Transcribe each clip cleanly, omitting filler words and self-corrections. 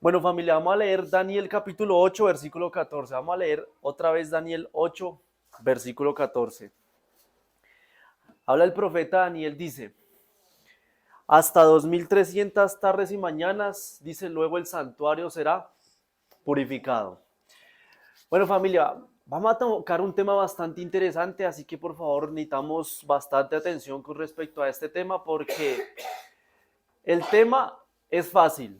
Bueno, familia, vamos a leer Daniel capítulo 8, versículo 14. Vamos a leer otra vez Daniel 8, versículo 14. Habla el profeta Daniel, dice, hasta 2300 tardes y mañanas, dice, luego el santuario será purificado. Bueno, familia, vamos a tocar un tema bastante interesante, así que por favor necesitamos bastante atención con respecto a este tema porque el tema es fácil.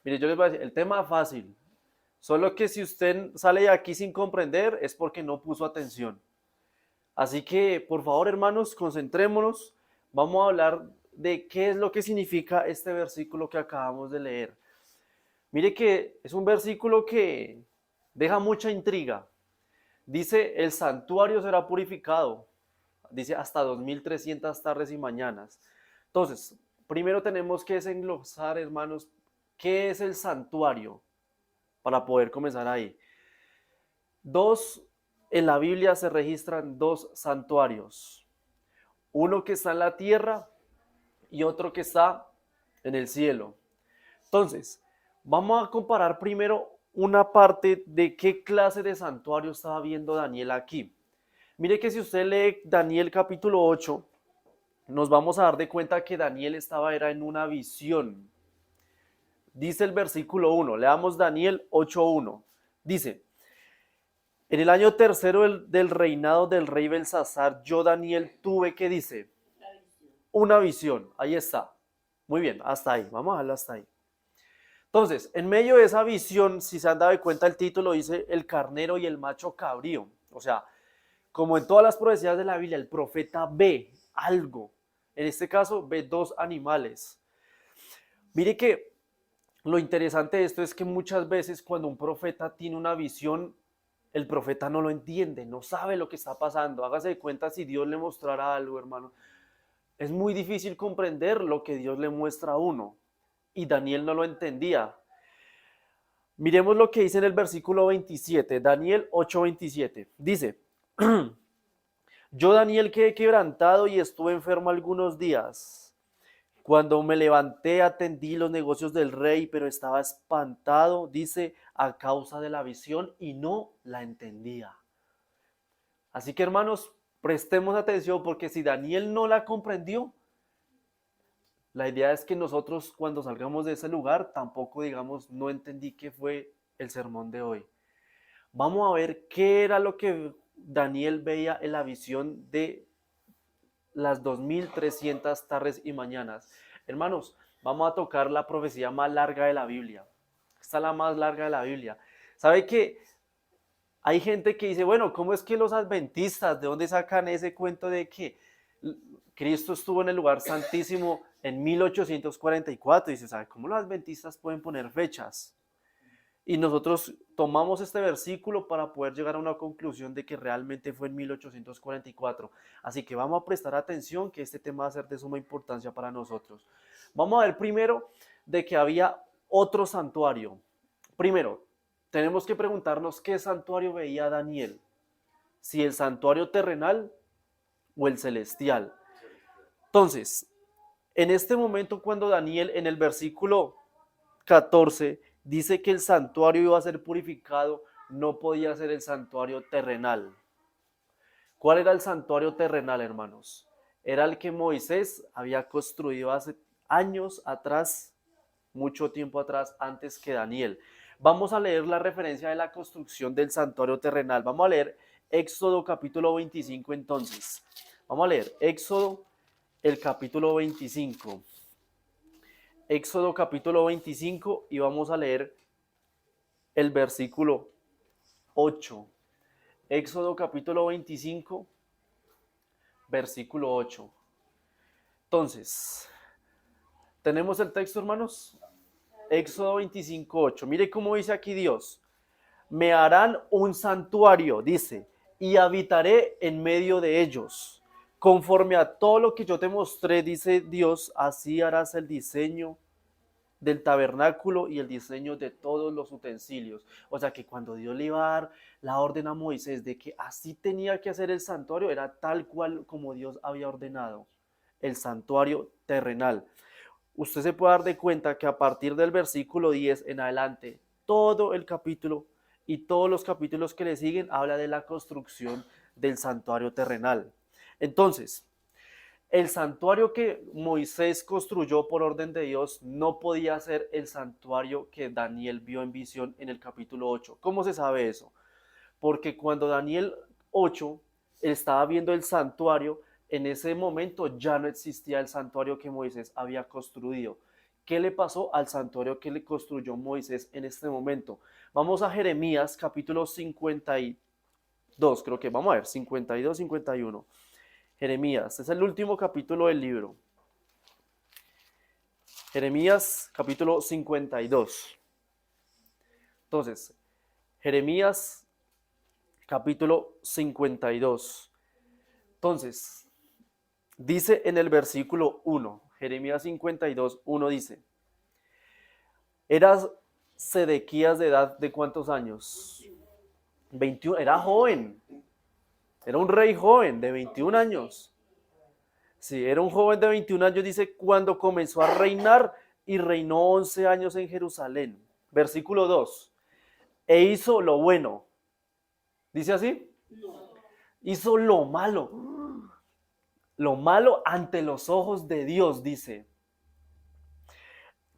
Mire, yo les voy a decir, el tema es fácil. Solo que si usted sale de aquí sin comprender es porque no puso atención. Así que, por favor, hermanos, concentrémonos. Vamos a hablar de qué es lo que significa este versículo que acabamos de leer. Mire que es un versículo que deja mucha intriga. Dice, el santuario será purificado. Dice, hasta 2300 tardes y mañanas. Entonces, primero tenemos que desenglosar, hermanos, qué es el santuario para poder comenzar ahí. Dos, en la Biblia se registran dos santuarios, uno que está en la tierra y otro que está en el cielo. Entonces, vamos a comparar primero una parte de qué clase de santuario estaba viendo Daniel aquí. Mire que si usted lee Daniel capítulo 8, nos vamos a dar de cuenta que Daniel era en una visión. Dice el versículo 1, leamos Daniel 8:1. Dice, en el año tercero del reinado del rey Belsasar, yo Daniel tuve, ¿qué dice? Una visión. Ahí está. Muy bien, hasta ahí. Vamos a dejarlo hasta ahí. Entonces, en medio de esa visión, si se han dado cuenta, el título dice el carnero y el macho cabrío. O sea, como en todas las profecías de la Biblia, el profeta ve algo. En este caso, ve dos animales. Mire que lo interesante de esto es que muchas veces cuando un profeta tiene una visión, el profeta no lo entiende, no sabe lo que está pasando. Hágase de cuenta si Dios le mostrara algo, hermano. Es muy difícil comprender lo que Dios le muestra a uno. Y Daniel no lo entendía. Miremos lo que dice en el versículo 27, Daniel 8:27. Dice, yo Daniel quedé quebrantado y estuve enfermo algunos días. Cuando me levanté atendí los negocios del rey, pero estaba espantado, dice, a causa de la visión y no la entendía. Así que hermanos, prestemos atención porque si Daniel no la comprendió, la idea es que nosotros cuando salgamos de ese lugar tampoco digamos no entendí qué fue el sermón de hoy. Vamos a ver qué era lo que Daniel veía en la visión de las 2300 tardes y mañanas. Hermanos, vamos a tocar la profecía más larga de la Biblia. Esta es la más larga de la Biblia. ¿Sabe que hay gente que dice, bueno, ¿cómo es que los adventistas, de dónde sacan ese cuento de que Cristo estuvo en el lugar santísimo en 1844? Y dice, ¿sabe cómo los adventistas pueden poner fechas? Y nosotros tomamos este versículo para poder llegar a una conclusión de que realmente fue en 1844. Así que vamos a prestar atención que este tema va a ser de suma importancia para nosotros. Vamos a ver primero de que había otro santuario. Primero, tenemos que preguntarnos qué santuario veía Daniel. Si el santuario terrenal o el celestial. Entonces, en este momento cuando Daniel en el versículo 14 dice que el santuario iba a ser purificado, no podía ser el santuario terrenal. ¿Cuál era el santuario terrenal, hermanos? Era el que Moisés había construido hace años atrás, mucho tiempo atrás, antes que Daniel. Vamos a leer la referencia de la construcción del santuario terrenal. Vamos a leer Éxodo capítulo 25 entonces. Vamos a leer Éxodo el capítulo 25. Éxodo capítulo 25 y vamos a leer el versículo 8. Éxodo capítulo 25, versículo 8. Entonces, ¿tenemos el texto, hermanos? Éxodo 25, 8. Mire cómo dice aquí Dios. Me harán un santuario, dice, y habitaré en medio de ellos. Conforme a todo lo que yo te mostré, dice Dios, así harás el diseño del tabernáculo y el diseño de todos los utensilios. O sea que cuando Dios le iba a dar la orden a Moisés de que así tenía que hacer el santuario, era tal cual como Dios había ordenado el santuario terrenal. usted se puede dar de cuenta que a partir del versículo 10 en adelante, todo el capítulo y todos los capítulos que le siguen habla de la construcción del santuario terrenal. Entonces, el santuario que Moisés construyó por orden de Dios no podía ser el santuario que Daniel vio en visión en el capítulo 8. ¿Cómo se sabe eso? Porque cuando Daniel 8 estaba viendo el santuario, en ese momento ya no existía el santuario que Moisés había construido. ¿Qué le pasó al santuario que le construyó Moisés en este momento? Vamos a Jeremías capítulo 52, creo que vamos a ver, 52, 51. Jeremías, es el último capítulo del libro. Jeremías capítulo 52. Entonces, Jeremías capítulo 52. Entonces, dice en el versículo 1, Jeremías 52, 1 dice, ¿eras Sedequías de edad de cuántos años? 21, era joven, era un rey joven de 21 años. Sí, era un joven de 21 años, dice, cuando comenzó a reinar y reinó 11 años en Jerusalén. Versículo 2, e hizo lo bueno. ¿Dice así? Hizo lo malo ante los ojos de Dios, dice.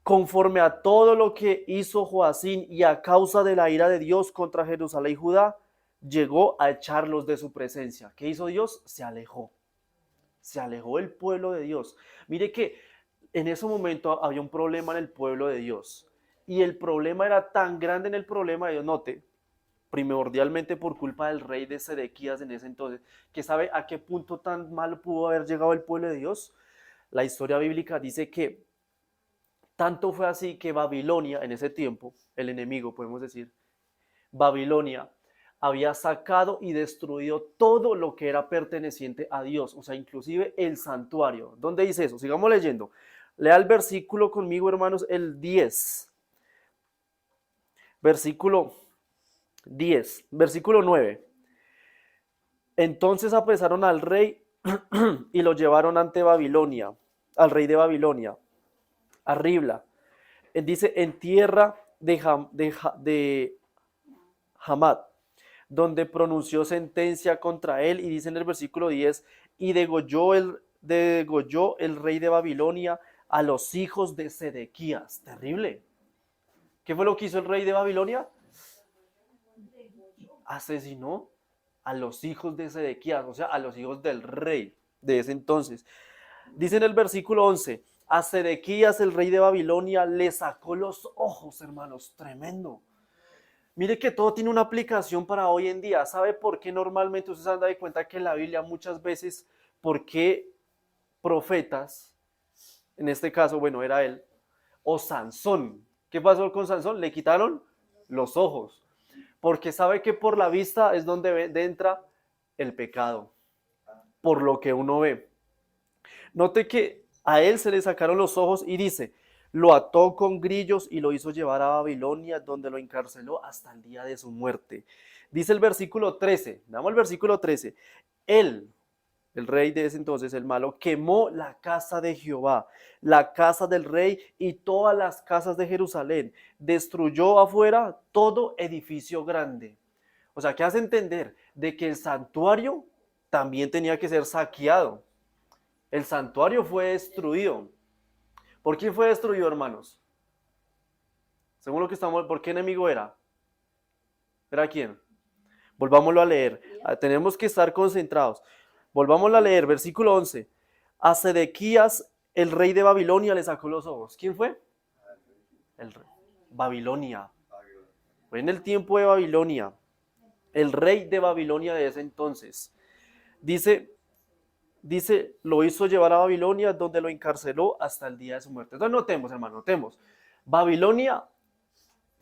Conforme a todo lo que hizo Joacín y a causa de la ira de Dios contra Jerusalén y Judá, llegó a echarlos de su presencia. ¿Qué hizo Dios? Se alejó el pueblo de Dios. Mire que en ese momento había un problema en el pueblo de Dios. Y el problema era tan grande en el problema de Dios, note, primordialmente por culpa del rey de Sedequías en ese entonces, que sabe a qué punto tan mal pudo haber llegado el pueblo de Dios. La historia bíblica dice que tanto fue así que Babilonia, en ese tiempo, el enemigo, podemos decir, Babilonia había sacado y destruido todo lo que era perteneciente a Dios, o sea, inclusive el santuario. ¿Dónde dice eso? Sigamos leyendo. Lea el versículo conmigo, hermanos, el 10. Versículo 10, versículo 9. Entonces apresaron al rey y lo llevaron ante Babilonia, al rey de Babilonia, a Ribla. Dice, en tierra de Hamad, donde pronunció sentencia contra él, y dice en el versículo 10, y degolló el rey de Babilonia a los hijos de Sedequías. Terrible. ¿Qué fue lo que hizo el rey de Babilonia? Asesinó a los hijos de Sedequías, o sea, a los hijos del rey de ese entonces. Dice en el versículo 11, a Sedequías, el rey de Babilonia, le sacó los ojos, hermanos, tremendo. Mire que todo tiene una aplicación para hoy en día. ¿Sabe por qué normalmente usted se da de cuenta que en la Biblia muchas veces, por qué profetas, en este caso, bueno, era él, o Sansón? ¿Qué pasó con Sansón? Le quitaron los ojos. Porque sabe que por la vista es donde entra el pecado, por lo que uno ve. Note que a él se le sacaron los ojos y dice, lo ató con grillos y lo hizo llevar a Babilonia, donde lo encarceló hasta el día de su muerte. Dice el versículo 13, damos el versículo 13, él, el rey de ese entonces, el malo, quemó la casa de Jehová, la casa del rey y todas las casas de Jerusalén. Destruyó afuera todo edificio grande. O sea, ¿qué hace entender? De que el santuario también tenía que ser saqueado. El santuario fue destruido. ¿Por quién fue destruido, hermanos? Según lo que estamos, ¿por qué enemigo era? ¿Era quién? Volvámoslo a leer. Tenemos que estar concentrados. Volvámoslo a leer, versículo 11. A Sedequías, el rey de Babilonia, le sacó los ojos. ¿Quién fue? El rey. Babilonia. Fue en el tiempo de Babilonia. El rey de Babilonia de ese entonces. Dice, lo hizo llevar a Babilonia, donde lo encarceló hasta el día de su muerte. Entonces notemos, hermano, notemos. Babilonia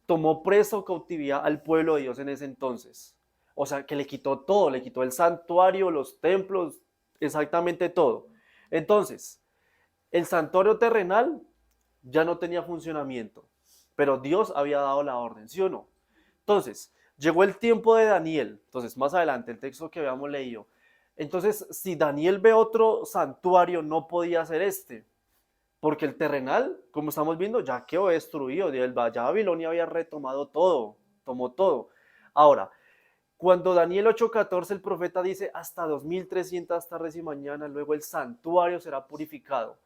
tomó preso cautividad al pueblo de Dios en ese entonces. O sea, que le quitó todo, le quitó el santuario, los templos, exactamente todo. Entonces, el santuario terrenal ya no tenía funcionamiento, pero Dios había dado la orden, ¿sí o no? Entonces, llegó el tiempo de Daniel. Entonces, más adelante, el texto que habíamos leído. Entonces, si Daniel ve otro santuario, no podía ser este. porque el terrenal, como estamos viendo, ya quedó destruido, ya Babilonia había retomado todo, tomó todo. Ahora, cuando Daniel 8:14 el profeta dice hasta 2300 tardes y mañanas, luego el santuario será purificado.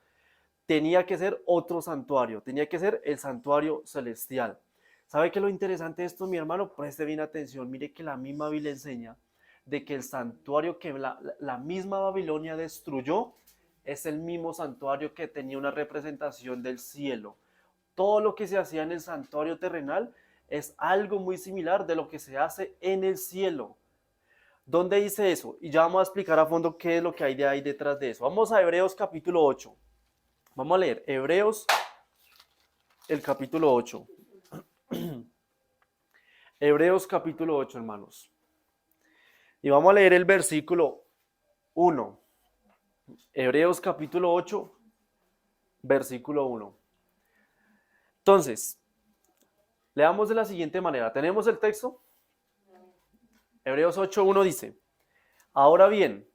Tenía que ser otro santuario, tenía que ser el santuario celestial. ¿Sabe qué es lo interesante de esto, mi hermano? Preste bien atención, mire que la misma Biblia enseña de que el santuario que la misma Babilonia destruyó es el mismo santuario que tenía una representación del cielo. Todo lo que se hacía en el santuario terrenal es algo muy similar de lo que se hace en el cielo. ¿Dónde dice eso? Y ya vamos a explicar a fondo qué es lo que hay de ahí detrás de eso. Vamos a Hebreos capítulo 8. Vamos a leer Hebreos, el capítulo 8. Hebreos capítulo 8, hermanos. Y vamos a leer el versículo 1. Hebreos capítulo 8, versículo 1. Entonces, leamos de la siguiente manera. ¿Tenemos el texto? Hebreos 8:1 dice, ahora bien,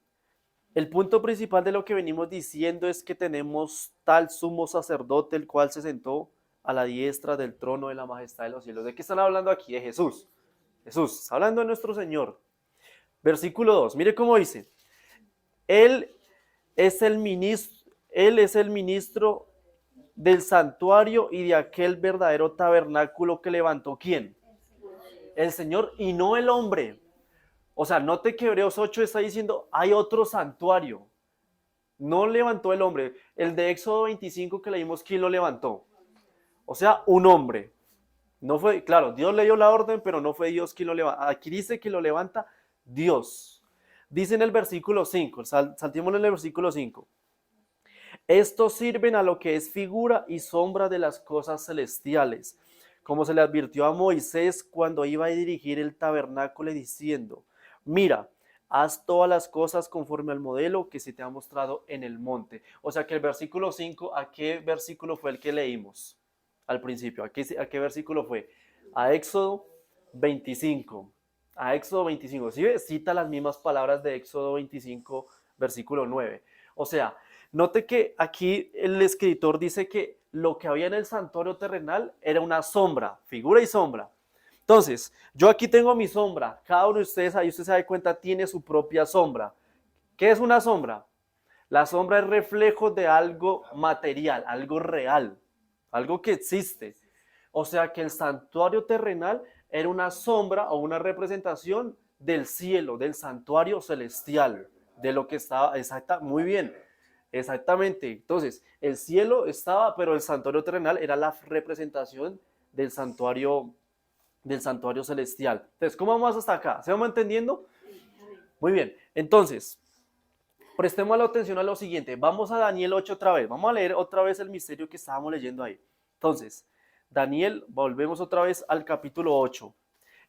el punto principal de lo que venimos diciendo es que tenemos tal sumo sacerdote, el cual se sentó a la diestra del trono de la majestad de los cielos. ¿De qué están hablando aquí? De Jesús. Jesús, está hablando de nuestro Señor. Versículo 2, mire cómo dice, Él es el ministro del santuario y de aquel verdadero tabernáculo que levantó ¿quién? El Señor y no el hombre. O sea, note que Hebreos 8 está diciendo, hay otro santuario. No levantó el hombre. El de Éxodo 25 que leímos, ¿quién lo levantó? O sea, un hombre. No fue, claro, Dios le dio la orden, pero no fue Dios quien lo levanta. Aquí dice que lo levanta Dios. Dice en el versículo 5, saltémosle en el versículo 5. Estos sirven a lo que es figura y sombra de las cosas celestiales, como se le advirtió a Moisés cuando iba a dirigir el tabernáculo diciendo, mira, haz todas las cosas conforme al modelo que se te ha mostrado en el monte. O sea que el versículo 5, ¿a qué versículo fue el que leímos al principio? ¿A qué versículo fue? A Éxodo 25. A Éxodo 25. ¿Sí ve? Cita las mismas palabras de Éxodo 25, versículo 9. O sea, note que aquí el escritor dice que lo que había en el santuario terrenal era una sombra, figura y sombra. Entonces, yo aquí tengo mi sombra, cada uno de ustedes, ahí usted se da cuenta, tiene su propia sombra. ¿Qué es una sombra? La sombra es reflejo de algo material, algo real, algo que existe. O sea que el santuario terrenal era una sombra o una representación del cielo, del santuario celestial, de lo que estaba, exacta, muy bien, exactamente. Entonces, el cielo estaba, pero el santuario terrenal era la representación del santuario celestial. Entonces, ¿cómo vamos hasta acá? ¿Se vamos entendiendo? Muy bien. Entonces, prestemos la atención a lo siguiente. Vamos a Daniel 8 otra vez. Vamos a leer otra vez el misterio que estábamos leyendo ahí. Entonces, Daniel, volvemos otra vez al capítulo 8.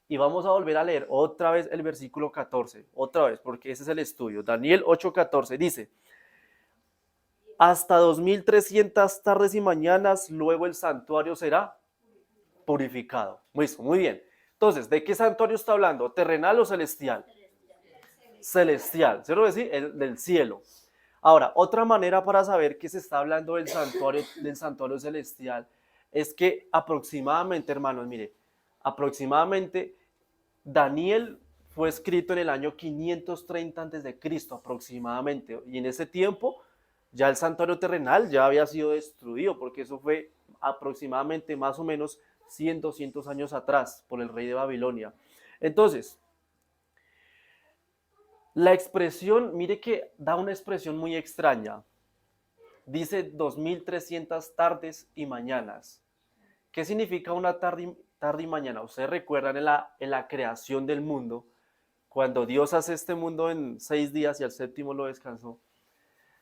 Y vamos a volver a leer otra vez el versículo 14. Otra vez, porque ese es el estudio. Daniel 8:14 dice, hasta 2300 tardes y mañanas, luego el santuario será purificado. Muy bien. Entonces, ¿de qué santuario está hablando? ¿Terrenal o celestial? Celestial, ¿cierto decir? El del cielo. Ahora, otra manera para saber que se está hablando del santuario celestial es que aproximadamente, hermanos, mire, aproximadamente Daniel fue escrito en el año 530 a.C. aproximadamente, y en ese tiempo ya el santuario terrenal ya había sido destruido, porque eso fue aproximadamente más o menos 100, 200 años atrás por el rey de Babilonia. Entonces, la expresión, mire que da una expresión muy extraña. Dice 2300 tardes y mañanas. ¿Qué significa una tarde y mañana? Ustedes recuerdan en la creación del mundo, cuando Dios hace este mundo en 6 días y al séptimo lo descansó.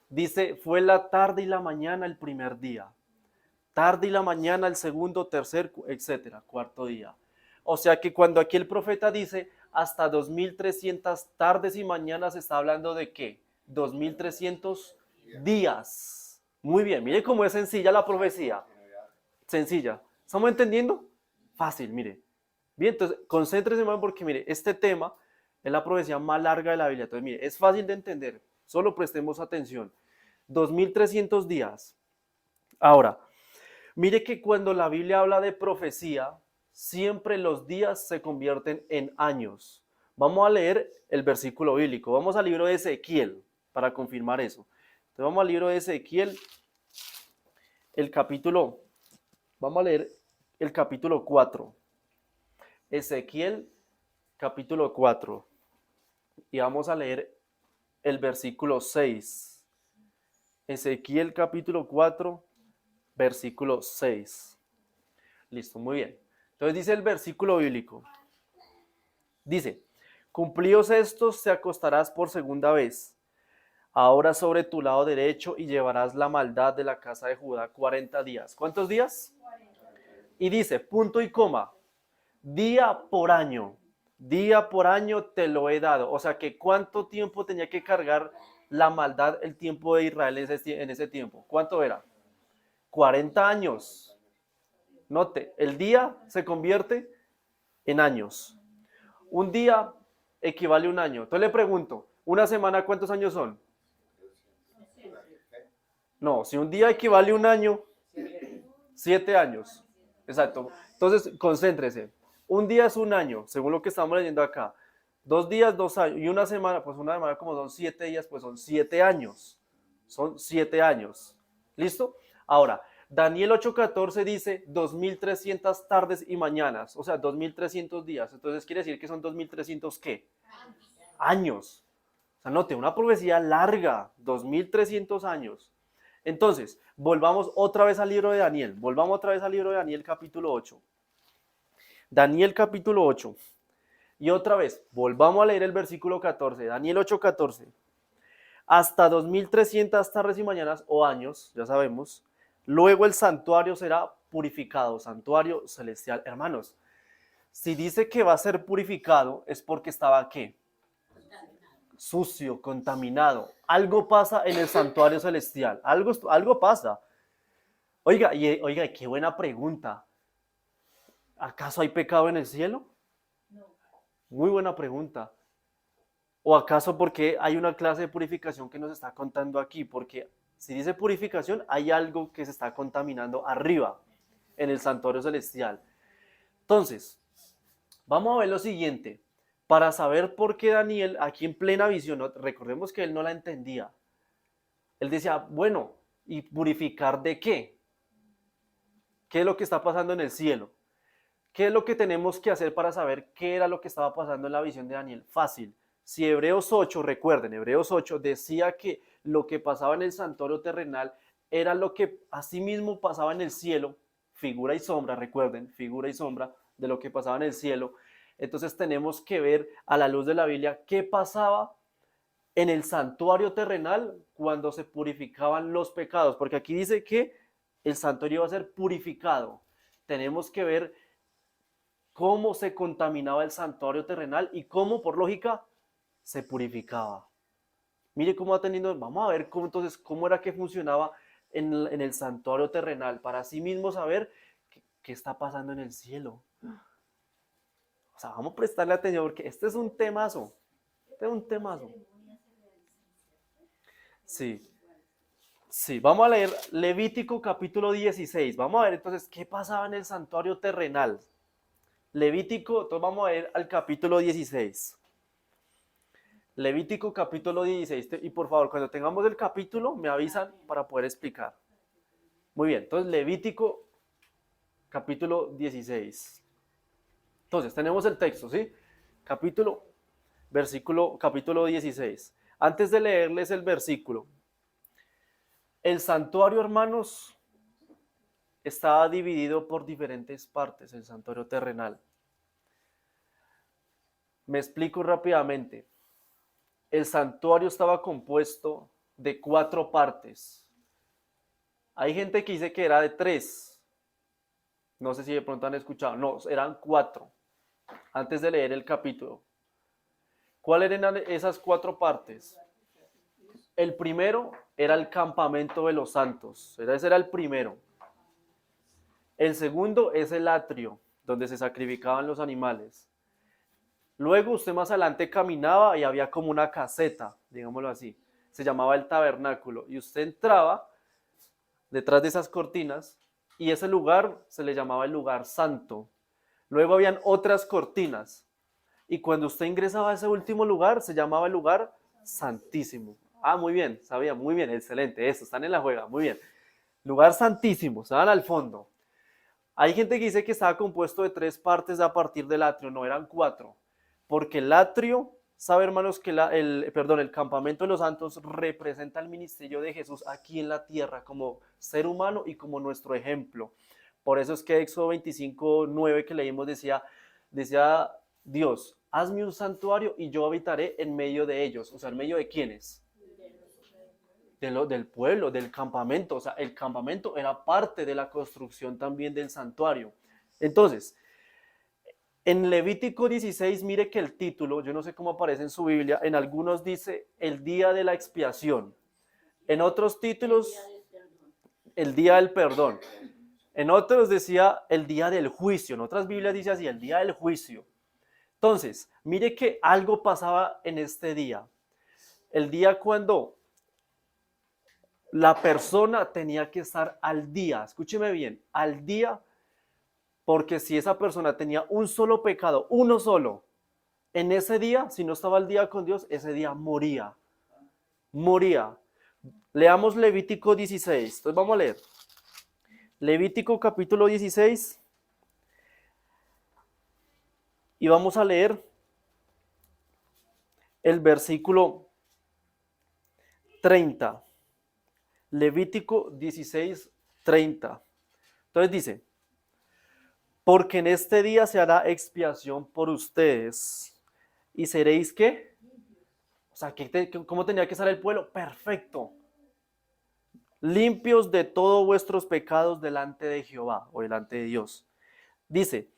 Dice, fue la tarde y la mañana el primer día. Tarde y la mañana el segundo, tercer, etcétera, cuarto día. O sea que cuando aquí el profeta dice hasta 2300 tardes y mañanas, está hablando de ¿qué? 2300 días. Muy bien, mire cómo es sencilla la profecía. Sencilla. ¿Estamos entendiendo? Fácil, mire. Bien, entonces concéntrese más porque mire, este tema es la profecía más larga de la Biblia. Entonces, mire, es fácil de entender. Solo prestemos atención. 2300 días. Ahora, mire que cuando la Biblia habla de profecía, siempre los días se convierten en años. Vamos a leer el versículo bíblico. Vamos al libro de Ezequiel para confirmar eso. Entonces vamos al libro de Ezequiel, el capítulo, vamos a leer el capítulo 4. Ezequiel, capítulo 4. Y vamos a leer el versículo 6. Ezequiel, capítulo 4, versículo 6. Listo, muy bien. Entonces dice el versículo bíblico. Dice, cumplidos estos, te acostarás por segunda vez. Ahora sobre tu lado derecho y llevarás la maldad de la casa de Judá 40 días. ¿Cuántos días? 40. Y dice, punto y coma, día por año te lo he dado. O sea que cuánto tiempo tenía que cargar la maldad el tiempo de Israel en ese tiempo. ¿Cuánto era? 40 años. Note, el día se convierte en años. Un día equivale a un año. Entonces le pregunto, ¿una semana cuántos años son? No, si un día equivale a un año, 7 años. Exacto. Entonces, concéntrese. Un día es un año, según lo que estamos leyendo acá. 2 días, 2 años. Y una semana, pues una semana como son 7 días, pues son 7 años. Son 7 años. ¿Listo? Ahora, Daniel 8:14 dice 2300 tardes y mañanas, o sea, 2300 días. Entonces quiere decir que son 2300 ¿qué? Años. O sea, note, una profecía larga, 2300 años. Entonces, volvamos otra vez al libro de Daniel. Volvamos otra vez al libro de Daniel capítulo 8. Daniel capítulo 8. Y otra vez, volvamos a leer el versículo 14. Daniel 8:14. Hasta 2300 tardes y mañanas o años, ya sabemos. Luego el santuario será purificado, santuario celestial. Hermanos, si dice que va a ser purificado, es porque estaba ¿qué? Sucio, contaminado. Algo pasa en el santuario celestial. Algo pasa. Oiga, qué buena pregunta. ¿Acaso hay pecado en el cielo? Muy buena pregunta. ¿O acaso porque hay una clase de purificación que nos está contando aquí? Porque si dice purificación, hay algo que se está contaminando arriba, en el santuario celestial. Entonces, vamos a ver lo siguiente. Para saber por qué Daniel, aquí en plena visión, recordemos que él no la entendía. Él decía, bueno, ¿y purificar de qué? ¿Qué es lo que está pasando en el cielo? ¿Qué es lo que tenemos que hacer para saber qué era lo que estaba pasando en la visión de Daniel? Fácil. Si Hebreos 8, recuerden, Hebreos 8 decía que lo que pasaba en el santuario terrenal era lo que asimismo pasaba en el cielo, figura y sombra, recuerden, figura y sombra de lo que pasaba en el cielo. Entonces tenemos que ver a la luz de la Biblia qué pasaba en el santuario terrenal cuando se purificaban los pecados, porque aquí dice que el santuario iba a ser purificado. Tenemos que ver cómo se contaminaba el santuario terrenal y cómo, por lógica, se purificaba. Mire cómo va teniendo, vamos a ver cómo, entonces, cómo era que funcionaba en el santuario terrenal, para así mismo saber qué está pasando en el cielo. O sea, vamos a prestarle atención porque este es un temazo. Este es un temazo. Sí, sí, vamos a leer Levítico capítulo 16. Vamos a ver entonces qué pasaba en el santuario terrenal. Levítico, entonces vamos a ver al capítulo 16. Levítico capítulo 16. Y por favor, cuando tengamos el capítulo, me avisan para poder explicar. Muy bien, entonces Levítico capítulo 16. Entonces, tenemos el texto, ¿sí? Capítulo 16. Antes de leerles el versículo, el santuario, hermanos, estaba dividido por diferentes partes, el santuario terrenal. Me explico rápidamente. El santuario estaba compuesto de 4 partes. Hay gente que dice que era de 3. No sé si de pronto han escuchado. No, eran 4. Antes de leer el capítulo. ¿Cuáles eran esas 4 partes? El primero era el campamento de los santos. Ese era el primero. El segundo es el atrio, donde se sacrificaban los animales. Luego usted más adelante caminaba y había como una caseta, digámoslo así. Se llamaba el tabernáculo. Y usted entraba detrás de esas cortinas, y ese lugar se le llamaba el lugar santo. Luego habían otras cortinas, y cuando usted ingresaba a ese último lugar, se llamaba el lugar santísimo. Ah, muy bien, sabía, muy bien, excelente, eso, están en la juega, muy bien. Lugar santísimo, estaban al fondo. Hay gente que dice que estaba compuesto de 3 partes a partir del atrio, no, eran 4, porque el atrio, sabe hermanos que el campamento de los santos representa el ministerio de Jesús aquí en la tierra como ser humano y como nuestro ejemplo. Por eso es que Éxodo 25:9 que leímos decía Dios, hazme un santuario y yo habitaré en medio de ellos. O sea, ¿en medio de quiénes? Del pueblo, del campamento. O sea, el campamento era parte de la construcción también del santuario. Entonces, en Levítico 16, mire que el título, yo no sé cómo aparece en su Biblia, en algunos dice el día de la expiación, en otros títulos el día del perdón, en otros decía el día del juicio, en otras Biblias dice así, el día del juicio. Entonces, mire que algo pasaba en este día, el día cuando la persona tenía que estar al día, escúcheme bien, al día, porque si esa persona tenía un solo pecado, uno solo, en ese día, si no estaba al día con Dios, ese día moría. Moría. Leamos Levítico 16. Entonces vamos a leer. Levítico capítulo 16. Y vamos a leer el versículo 30. Levítico 16, 30. Entonces dice, porque en este día se hará expiación por ustedes. ¿Y seréis qué? O sea, ¿cómo tenía que ser el pueblo? Perfecto. Limpios de todos vuestros pecados delante de Jehová o delante de Dios. Dice,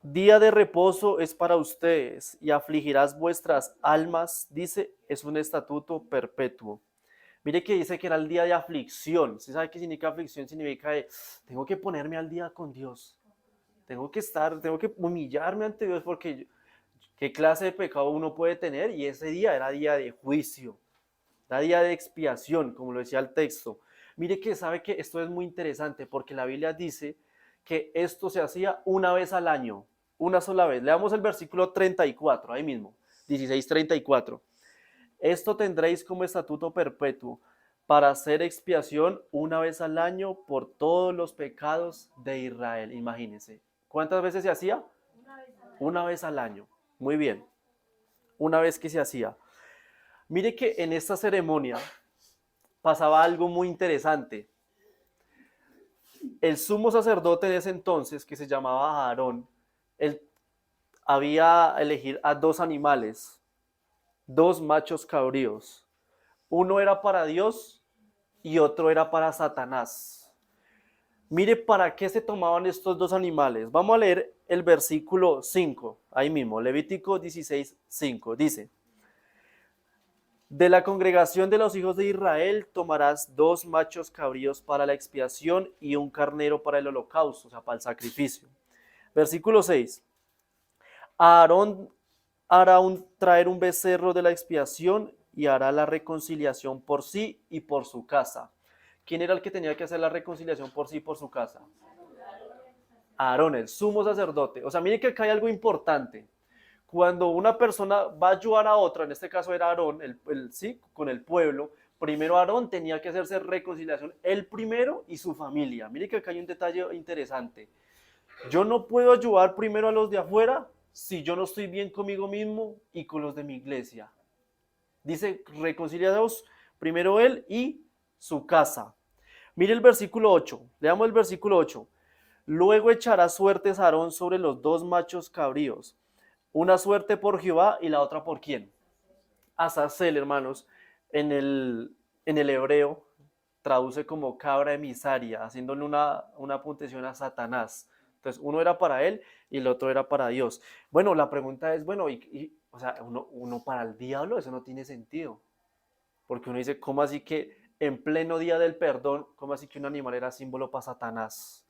día de reposo es para ustedes y afligirás vuestras almas, dice, es un estatuto perpetuo. Mire que dice que era el día de aflicción. ¿Sí sabe qué significa aflicción? Significa tengo que ponerme al día con Dios. Tengo que humillarme ante Dios porque qué clase de pecado uno puede tener y ese día era día de juicio. Da día de expiación, como lo decía el texto. Mire que sabe que esto es muy interesante porque la Biblia dice que esto se hacía una vez al año, una sola vez. Leamos el versículo 34, ahí mismo, 16:34. Esto tendréis como estatuto perpetuo para hacer expiación una vez al año por todos los pecados de Israel. Imagínense. ¿Cuántas veces se hacía? Una vez al año. Muy bien. Una vez que se hacía. Mire que en esta ceremonia pasaba algo muy interesante. El sumo sacerdote de ese entonces, que se llamaba Aarón, él había elegir a 2 animales, 2 machos cabríos. Uno era para Dios y otro era para Satanás. Mire para qué se tomaban estos 2 animales. Vamos a leer el versículo 5, ahí mismo, Levítico 16:5. Dice, de la congregación de los hijos de Israel tomarás 2 machos cabríos para la expiación y un carnero para el holocausto, o sea, para el sacrificio. Versículo 6. Aarón hará traer un becerro de la expiación y hará la reconciliación por sí y por su casa. ¿Quién era el que tenía que hacer la reconciliación por sí y por su casa? Aarón, el sumo sacerdote. O sea, miren que acá hay algo importante. Cuando una persona va a ayudar a otra, en este caso era Aarón, sí, con el pueblo, primero Aarón tenía que hacerse reconciliación, él primero y su familia. Mire que acá hay un detalle interesante. Yo no puedo ayudar primero a los de afuera si yo no estoy bien conmigo mismo y con los de mi iglesia. Dice, reconciliados primero él y su casa. Mire el versículo 8, leamos el versículo 8. Luego echará suertes Aarón sobre los 2 machos cabríos, una suerte por Jehová y la otra por quién. Azazel, hermanos, en el hebreo traduce como cabra emisaria, haciéndole una puntuación a Satanás. Entonces, uno era para él y el otro era para Dios. Bueno, la pregunta es, bueno, o sea, uno para el diablo, eso no tiene sentido. Porque uno dice, ¿cómo así que en pleno día del perdón, cómo así que un animal era símbolo para Satanás?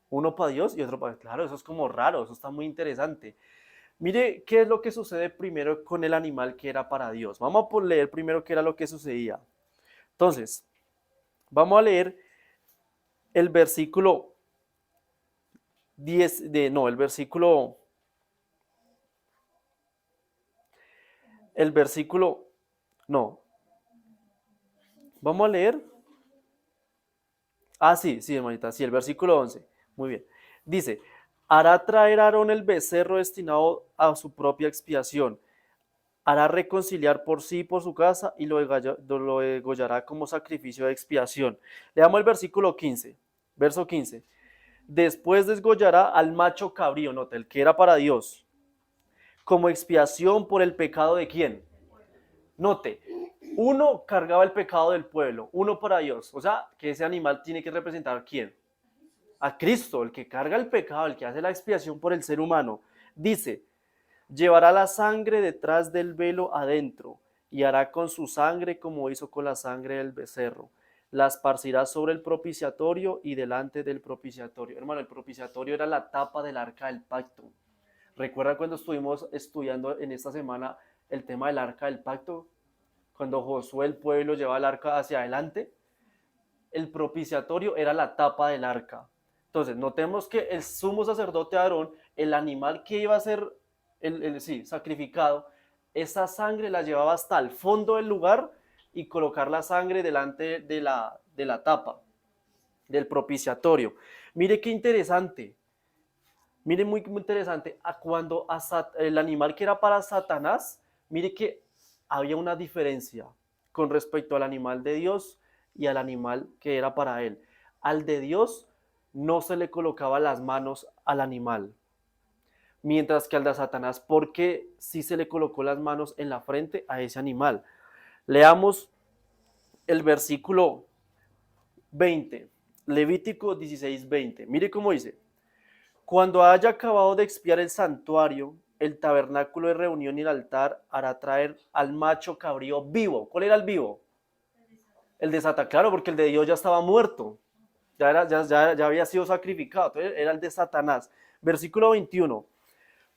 Uno para Dios y otro para... Claro, eso es como raro, eso está muy interesante. Mire qué es lo que sucede primero con el animal que era para Dios. Vamos a leer primero qué era lo que sucedía. Entonces, Vamos a leer el versículo 10, el versículo, no, vamos a leer, sí, hermanita, sí, el versículo 11, muy bien, dice, hará traer a Aarón el becerro destinado a su propia expiación, hará reconciliar por sí y por su casa y lo degollará como sacrificio de expiación. Leamos el versículo 15, verso 15. Después desgollará al macho cabrío, nota, el que era para Dios, como expiación por el pecado de quién. Note, uno cargaba el pecado del pueblo, uno para Dios. O sea, que ese animal tiene que representar a quién. A Cristo, el que carga el pecado, el que hace la expiación por el ser humano. Dice, llevará la sangre detrás del velo adentro y hará con su sangre como hizo con la sangre del becerro. La esparcirá sobre el propiciatorio y delante del propiciatorio. Hermano, el propiciatorio era la tapa del arca del pacto. ¿Recuerda cuando estuvimos estudiando en esta semana el tema del arca del pacto? Cuando Josué, el pueblo, llevaba el arca hacia adelante, el propiciatorio era la tapa del arca. Entonces, notemos que el sumo sacerdote Aarón, el animal que iba a ser sacrificado, esa sangre la llevaba hasta el fondo del lugar y colocar la sangre delante de la tapa del propiciatorio. Mire qué interesante. Mire, muy, muy interesante. Cuando el animal que era para Satanás, mire que había una diferencia con respecto al animal de Dios y al animal que era para él. Al de Dios no se le colocaba las manos al animal, mientras que al de Satanás, porque sí se le colocó las manos en la frente a ese animal. Leamos el versículo 20, Levítico 16:20. Mire cómo dice. Cuando haya acabado de expiar el santuario, el tabernáculo de reunión y el altar hará traer al macho cabrío vivo. ¿Cuál era el vivo? El de Satanás, claro, porque el de Dios ya estaba muerto, ya había sido sacrificado, entonces era el de Satanás. Versículo 21.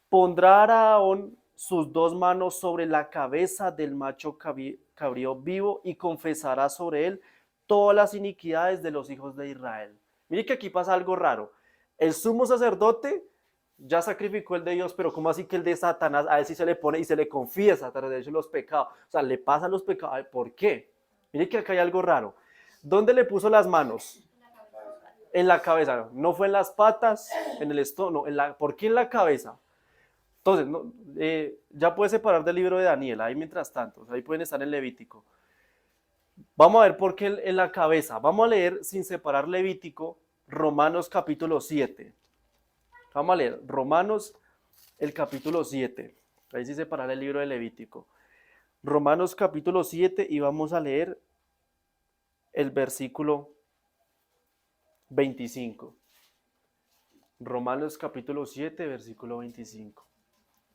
Pondrá Aarón sus dos manos sobre la cabeza del macho cabrío vivo y confesará sobre él todas las iniquidades de los hijos de Israel. Mire que aquí pasa algo raro. El sumo sacerdote ya sacrificó el de Dios, pero ¿cómo así que el de Satanás? A él sí se le pone y se le confiesa a través de los pecados. O sea, le pasan los pecados. ¿Por qué? Mire que acá hay algo raro. ¿Dónde le puso las manos? En la cabeza. No fue en las patas, en el estómago. ¿Por qué en la cabeza? Entonces, ya puedes separar del libro de Daniel, ahí mientras tanto, ahí pueden estar en Levítico. Vamos a ver por qué en la cabeza. Vamos a leer sin separar Levítico, Romanos capítulo 7. Vamos a leer Romanos el capítulo 7. Ahí sí separar el libro de Levítico. Romanos capítulo 7 y vamos a leer el versículo 25. Romanos capítulo 7, versículo 25.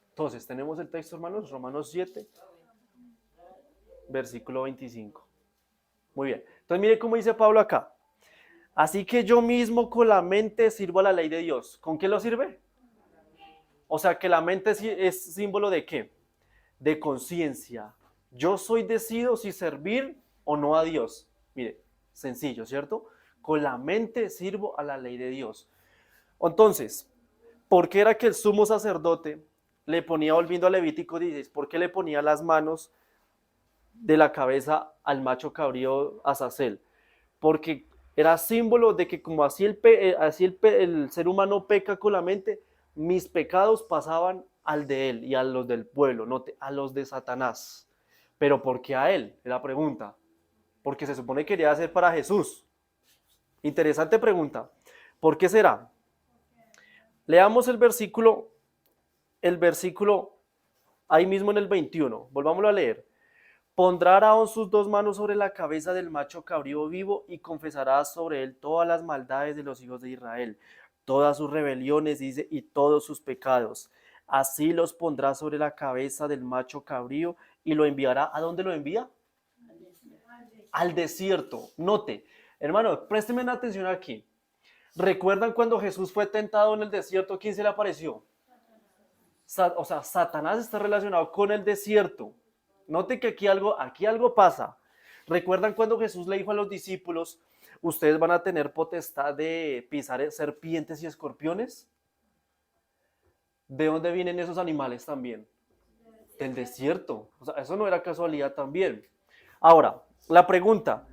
Entonces, tenemos el texto, hermanos, Romanos 7, versículo 25. Muy bien. Entonces, mire cómo dice Pablo acá. Así que yo mismo con la mente sirvo a la ley de Dios. ¿Con qué lo sirve? O sea, que la mente es símbolo de qué? De conciencia. Yo soy decido si servir o no a Dios. Mire, sencillo, ¿cierto? Con la mente sirvo a la ley de Dios. Entonces, ¿por qué era que el sumo sacerdote le ponía, volviendo a Levítico 16, por qué le ponía las manos de la cabeza al macho cabrío Azazel? Porque era símbolo de que como así el ser humano peca con la mente, mis pecados pasaban al de él y a los del pueblo, no a los de Satanás. ¿Pero por qué a él? Es la pregunta. Porque se supone que quería hacer para Jesús. Interesante pregunta. ¿Por qué será? Leamos el versículo ahí mismo en el 21. Volvámoslo a leer. Pondrá Aarón sus dos manos sobre la cabeza del macho cabrío vivo y confesará sobre él todas las maldades de los hijos de Israel, todas sus rebeliones, dice, y todos sus pecados. Así los pondrá sobre la cabeza del macho cabrío y lo enviará. ¿A dónde lo envía? Al desierto. Note, hermano, présteme atención aquí. ¿Recuerdan cuando Jesús fue tentado en el desierto? ¿Quién se le apareció? O sea, Satanás está relacionado con el desierto. Note que aquí algo pasa. ¿Recuerdan cuando Jesús le dijo a los discípulos, ustedes van a tener potestad de pisar serpientes y escorpiones? ¿De dónde vienen esos animales también? Del desierto. O sea, eso no era casualidad también. Ahora, la pregunta,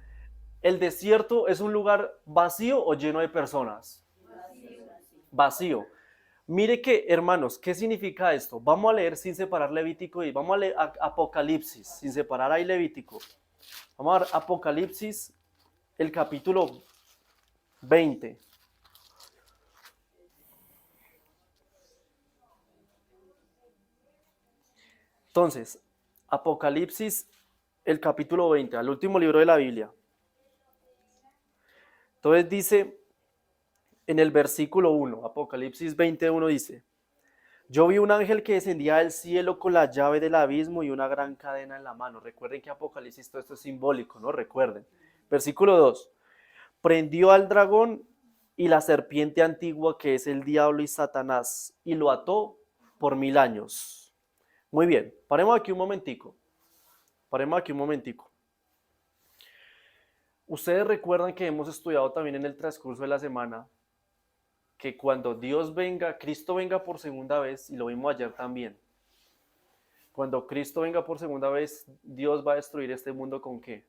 ¿el desierto es un lugar vacío o lleno de personas? Vacío. Mire que, hermanos, ¿qué significa esto? Vamos a leer sin separar Levítico y vamos a leer Apocalipsis, sin separar ahí Levítico. Vamos a ver Apocalipsis, el capítulo 20. Entonces, Apocalipsis, el capítulo 20, al último libro de la Biblia. Entonces dice en el versículo 1, Apocalipsis 21 dice, yo vi un ángel que descendía del cielo con la llave del abismo y una gran cadena en la mano. Recuerden que Apocalipsis todo esto es simbólico, ¿no? Recuerden. Versículo 2, prendió al dragón y la serpiente antigua que es el diablo y Satanás y lo ató por 1000 años. Muy bien, paremos aquí un momentico. Paremos aquí un momentico. Ustedes recuerdan que hemos estudiado también en el transcurso de la semana que cuando Dios venga, Cristo venga por segunda vez, y lo vimos ayer también, cuando Cristo venga por segunda vez, Dios va a destruir este mundo ¿con qué?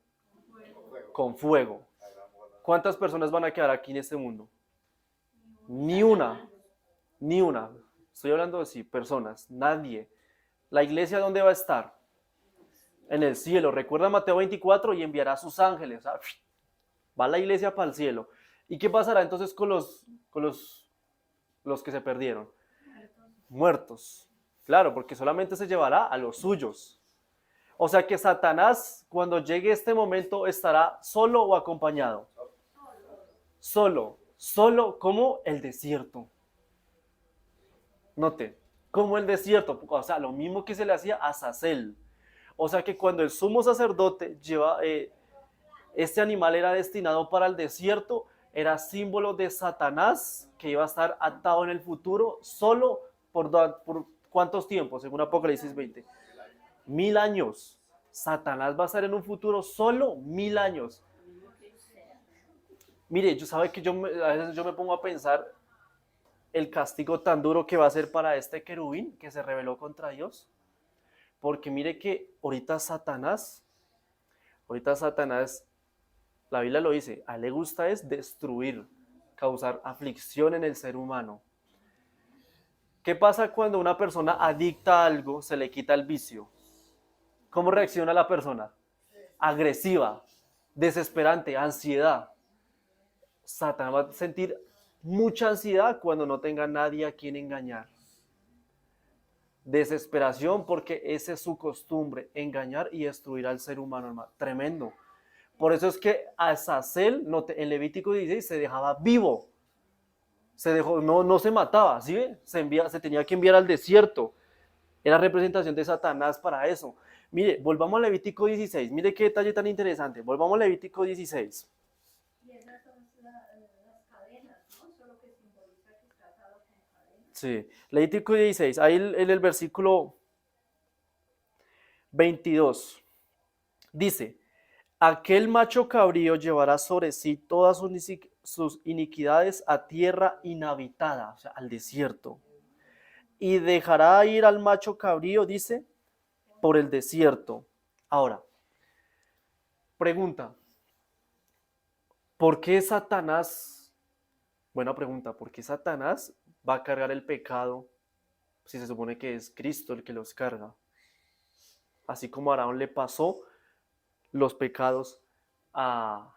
Con fuego. ¿Cuántas personas van a quedar aquí en este mundo? Ni una, ni una. Estoy hablando de sí, personas, nadie. ¿La iglesia dónde va a estar? En el cielo. Recuerda Mateo 24 y enviará a sus ángeles. Va la iglesia para el cielo. ¿Y qué pasará entonces con los que se perdieron? Muertos. Claro, porque solamente se llevará a los suyos. O sea que Satanás, cuando llegue este momento, estará solo o acompañado. Solo, solo como el desierto. Note, como el desierto, o sea, lo mismo que se le hacía a Azazel. O sea que cuando el sumo sacerdote lleva, este animal era destinado para el desierto, era símbolo de Satanás que iba a estar atado en el futuro solo por ¿cuántos tiempos? Según Apocalipsis 20. 1000 años. Satanás va a estar en un futuro solo 1000 años. Mire, yo sabe que a veces yo me pongo a pensar el castigo tan duro que va a ser para este querubín que se rebeló contra Dios. Porque mire que ahorita Satanás, la Biblia lo dice, a él le gusta es destruir, causar aflicción en el ser humano. ¿Qué pasa cuando una persona adicta a algo se le quita el vicio? ¿Cómo reacciona la persona? Agresiva, desesperante, ansiedad. Satanás va a sentir mucha ansiedad cuando no tenga nadie a quien engañar. Desesperación porque esa es su costumbre, engañar y destruir al ser humano, hermano. Tremendo. Por eso es que Azazel, en Levítico 16, se dejaba vivo. No se mataba, ¿sí ve? Se tenía que enviar al desierto. Era representación de Satanás para eso. Mire, volvamos a Levítico 16. Mire qué detalle tan interesante. Volvamos a Levítico 16. Y esas son las cadenas, ¿no? Solo que simboliza que está atado con cadenas. Sí, Levítico 16. Ahí en el versículo 22. Dice, aquel macho cabrío llevará sobre sí todas sus iniquidades a tierra inhabitada, o sea, al desierto. Y dejará ir al macho cabrío, dice, por el desierto. Ahora, pregunta, ¿por qué Satanás, buena pregunta, ¿por qué Satanás va a cargar el pecado si se supone que es Cristo el que los carga? Así como a Aarón le pasó los pecados a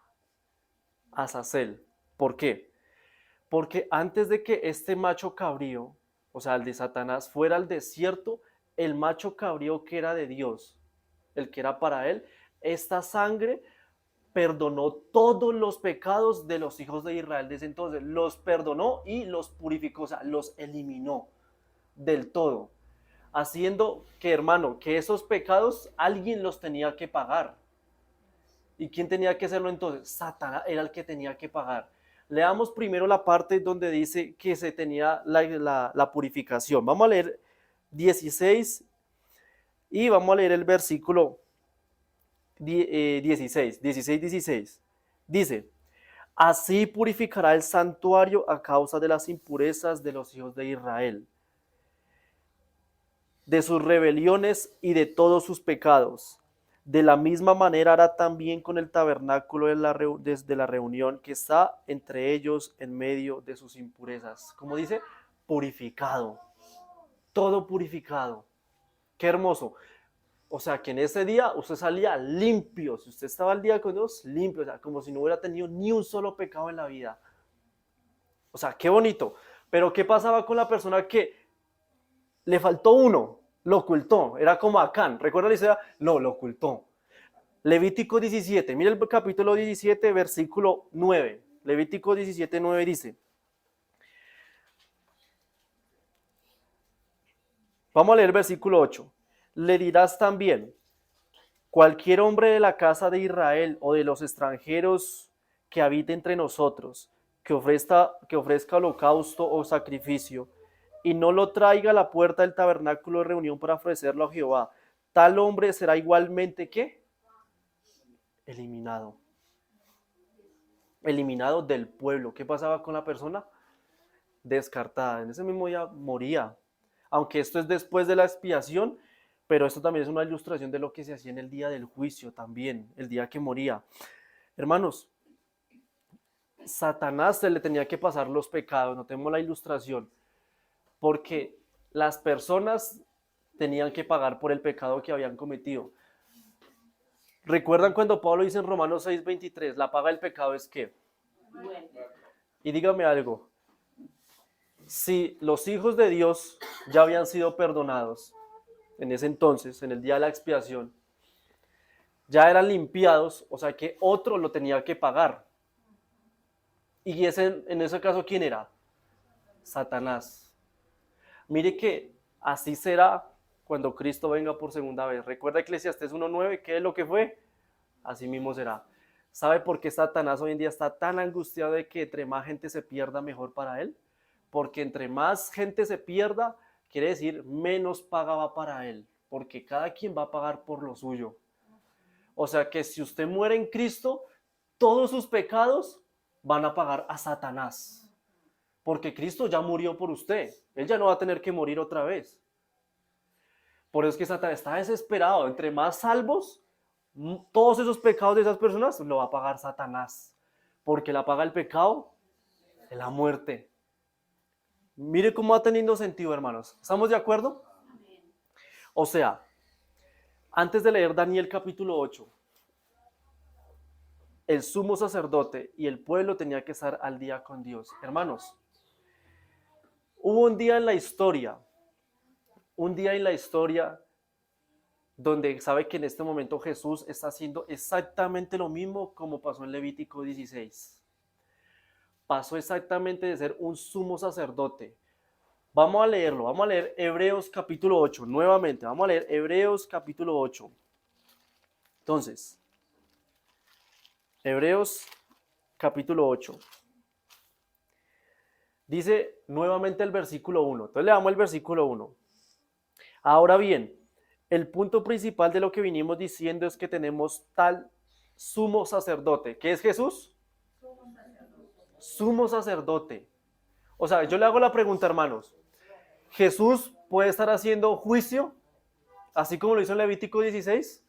Azazel. ¿Por qué? Porque antes de que este macho cabrío, o sea, el de Satanás, fuera al desierto, el macho cabrío que era de Dios, el que era para él, esta sangre perdonó todos los pecados de los hijos de Israel desde entonces. Los perdonó y los purificó, o sea, los eliminó del todo. Haciendo que, hermano, que esos pecados alguien los tenía que pagar. ¿Y quién tenía que hacerlo entonces? Satanás era el que tenía que pagar. Leamos primero la parte donde dice que se tenía la purificación. Vamos a leer 16 y vamos a leer el versículo 16. Dice, así purificará el santuario a causa de las impurezas de los hijos de Israel, de sus rebeliones y de todos sus pecados. De la misma manera hará también con el tabernáculo desde la reunión que está entre ellos en medio de sus impurezas. Como dice, purificado, todo purificado. Qué hermoso. O sea, que en ese día usted salía limpio. Si usted estaba al día con Dios, limpio. O sea, como si no hubiera tenido ni un solo pecado en la vida. O sea, qué bonito. Pero ¿qué pasaba con la persona que le faltó uno? Lo ocultó. Era como Acán. ¿Recuerda la historia? No, lo ocultó. Levítico 17. Mira el capítulo 17, versículo 9. Levítico 17, 9 dice. Vamos a leer el versículo 8. Le dirás también, cualquier hombre de la casa de Israel o de los extranjeros que habite entre nosotros, que ofrezca holocausto o sacrificio, y no lo traiga a la puerta del tabernáculo de reunión para ofrecerlo a Jehová, tal hombre será igualmente, ¿qué? Eliminado. Eliminado del pueblo. ¿Qué pasaba con la persona? Descartada. En ese mismo día moría. Aunque esto es después de la expiación, pero esto también es una ilustración de lo que se hacía en el día del juicio también, el día que moría. Hermanos, Satanás se le tenía que pasar los pecados, no tenemos la ilustración, porque las personas tenían que pagar por el pecado que habían cometido. ¿Recuerdan cuando Pablo dice en Romanos 6:23, la paga del pecado es qué? Y dígame algo, si los hijos de Dios ya habían sido perdonados en ese entonces, en el día de la expiación, ya eran limpiados, o sea que otro lo tenía que pagar. Y en ese caso, ¿quién era? Satanás. Mire que así será cuando Cristo venga por segunda vez. Recuerda Eclesiastés 1:9, ¿qué es lo que fue? Así mismo será. ¿Sabe por qué Satanás hoy en día está tan angustiado de que entre más gente se pierda, mejor para él? Porque entre más gente se pierda, quiere decir menos paga va para él, porque cada quien va a pagar por lo suyo. O sea que si usted muere en Cristo, todos sus pecados van a pagar a Satanás, porque Cristo ya murió por usted, él ya no va a tener que morir otra vez. Por eso es que Satanás está desesperado, entre más salvos, todos esos pecados de esas personas lo va a pagar Satanás, porque la paga el pecado es la muerte. Mire cómo va teniendo sentido, hermanos. ¿Estamos de acuerdo? O sea, antes de leer Daniel capítulo 8, el sumo sacerdote y el pueblo tenía que estar al día con Dios. Hermanos, hubo un día en la historia donde sabe que en este momento Jesús está haciendo exactamente lo mismo como pasó en Levítico 16. Pasó exactamente de ser un sumo sacerdote. Vamos a leerlo, vamos a leer Hebreos capítulo 8, nuevamente, vamos a leer Hebreos capítulo 8. Entonces, Hebreos capítulo 8. Dice nuevamente el versículo 1. Entonces le damos el versículo 1. Ahora bien, el punto principal de lo que vinimos diciendo es que tenemos tal sumo sacerdote. ¿Qué es Jesús? Sumo sacerdote. O sea, yo le hago la pregunta, hermanos. ¿Jesús puede estar haciendo juicio? Así como lo hizo en Levítico 16.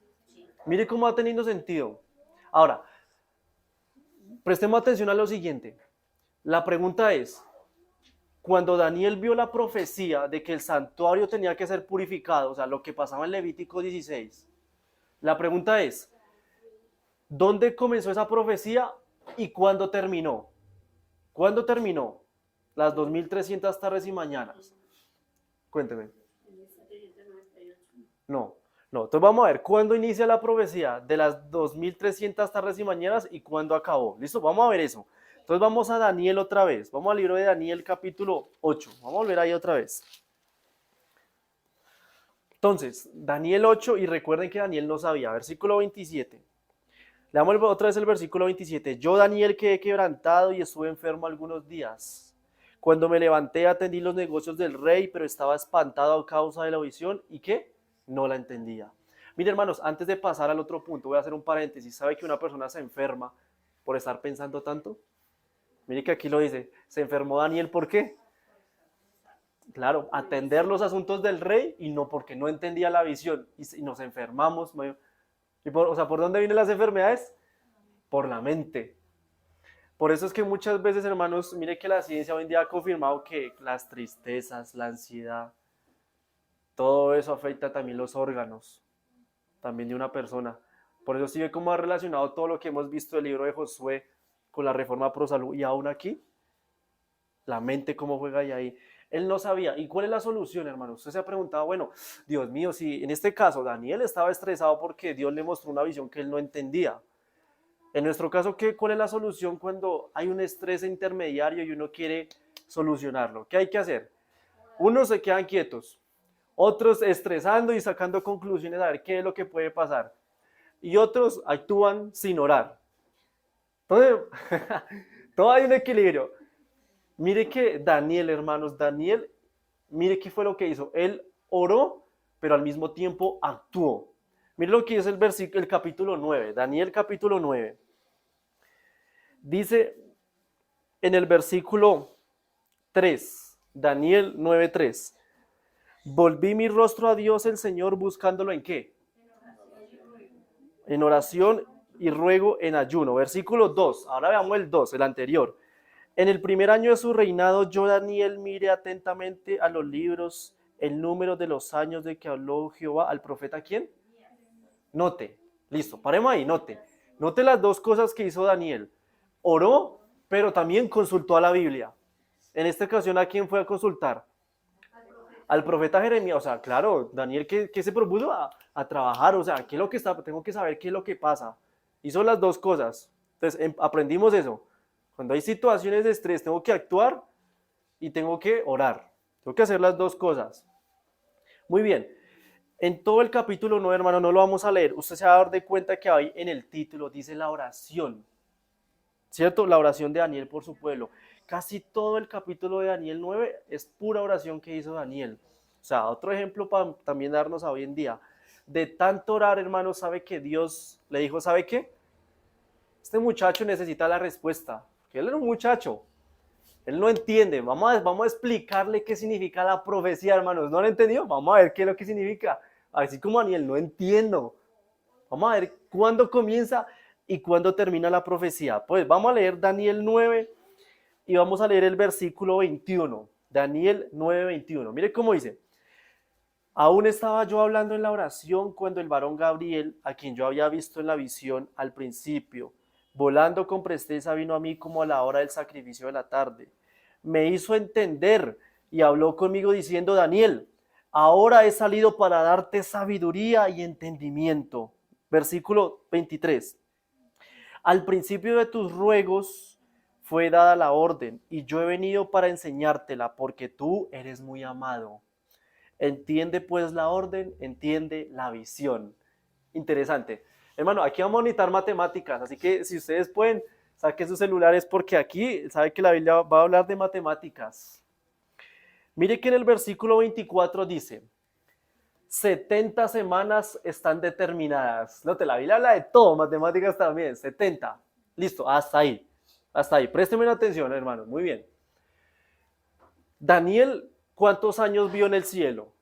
Mire cómo va teniendo sentido. Ahora, prestemos atención a lo siguiente. La pregunta es, cuando Daniel vio la profecía de que el santuario tenía que ser purificado, o sea, lo que pasaba en Levítico 16, la pregunta es, ¿dónde comenzó esa profecía y cuándo terminó? ¿Cuándo terminó? Las 2300 tardes y mañanas. Cuénteme. No, no. Entonces vamos a ver cuándo inicia la profecía de las 2300 tardes y mañanas y cuándo acabó. ¿Listo? Vamos a ver eso. Entonces vamos a Daniel otra vez. Vamos al libro de Daniel capítulo 8. Vamos a volver ahí otra vez. Entonces, Daniel 8, y recuerden que Daniel no sabía. Versículo 27. Leamos otra vez el versículo 27. Yo, Daniel, quedé quebrantado y estuve enfermo algunos días. Cuando me levanté, atendí los negocios del rey, pero estaba espantado a causa de la visión. ¿Y qué? No la entendía. Mire, hermanos, antes de pasar al otro punto, voy a hacer un paréntesis. ¿Sabe que una persona se enferma por estar pensando tanto? Mire que aquí lo dice, se enfermó Daniel, ¿por qué? Claro, atender los asuntos del rey y no porque no entendía la visión y nos enfermamos. O sea, ¿por dónde vienen las enfermedades? Por la mente. Por eso es que muchas veces, hermanos, mire que la ciencia hoy en día ha confirmado que las tristezas, la ansiedad, todo eso afecta también los órganos, también de una persona. Por eso sí ve cómo ha relacionado todo lo que hemos visto del libro de Josué con la reforma pro salud y aún aquí, la mente cómo juega ahí. Él no sabía. ¿Y cuál es la solución, hermano? Usted se ha preguntado, bueno, Dios mío, si en este caso Daniel estaba estresado porque Dios le mostró una visión que él no entendía. En nuestro caso, ¿cuál es la solución cuando hay un estrés intermediario y uno quiere solucionarlo? ¿Qué hay que hacer? Unos se quedan quietos, otros estresando y sacando conclusiones a ver qué es lo que puede pasar. Y otros actúan sin orar. Entonces, todo hay un equilibrio. Mire que Daniel, hermanos, Daniel, mire qué fue lo que hizo. Él oró, pero al mismo tiempo actuó. Mire lo que es el capítulo 9, Daniel capítulo 9. Dice en el versículo 3, Daniel 9:3. Volví mi rostro a Dios el Señor buscándolo ¿en qué? En oración y ruego en ayuno. Versículo 2, ahora veamos el 2, el anterior. En el primer año de su reinado, yo, Daniel, miré atentamente a los libros el número de los años de que habló Jehová al profeta, ¿quién? Note, listo, paremos ahí, note. Note las dos cosas que hizo Daniel. Oró, pero también consultó a la Biblia. En esta ocasión, ¿a quién fue a consultar? Al profeta Jeremías. O sea, claro, Daniel, ¿qué se propuso? A trabajar, o sea, ¿qué es lo que está? Tengo que saber qué es lo que pasa. Hizo las dos cosas. Entonces, aprendimos eso. Cuando hay situaciones de estrés, tengo que actuar y tengo que orar. Tengo que hacer las dos cosas. Muy bien. En todo el capítulo 9, hermano, no lo vamos a leer. Usted se va a dar de cuenta que ahí en el título dice la oración. ¿Cierto? La oración de Daniel por su pueblo. Casi todo el capítulo de Daniel 9 es pura oración que hizo Daniel. O sea, otro ejemplo para también darnos a hoy en día. De tanto orar, hermano, sabe que Dios le dijo, ¿sabe qué? Este muchacho necesita la respuesta. Que él era un muchacho. Él no entiende. Vamos a explicarle qué significa la profecía, hermanos. ¿No lo entendió? Vamos a ver qué es lo que significa. Así como Daniel, no entiendo. Vamos a ver cuándo comienza y cuándo termina la profecía. Pues vamos a leer Daniel 9 y vamos a leer el versículo 21. Daniel 9, 21. Mire cómo dice. Aún estaba yo hablando en la oración cuando el varón Gabriel, a quien yo había visto en la visión al principio, volando con presteza vino a mí como a la hora del sacrificio de la tarde. Me hizo entender y habló conmigo diciendo, Daniel, ahora he salido para darte sabiduría y entendimiento. Versículo 23. Al principio de tus ruegos fue dada la orden y yo he venido para enseñártela porque tú eres muy amado. Entiende pues la orden, entiende la visión. Interesante. Hermano, aquí vamos a necesitar matemáticas, así que si ustedes pueden, saquen sus celulares porque aquí sabe que la Biblia va a hablar de matemáticas. Mire que en el versículo 24 dice, 70 semanas están determinadas. No, la Biblia habla de todo, matemáticas también, 70. Listo, hasta ahí. Hasta ahí. Présteme atención, hermano. Muy bien. Daniel, ¿cuántos años vio en el cielo?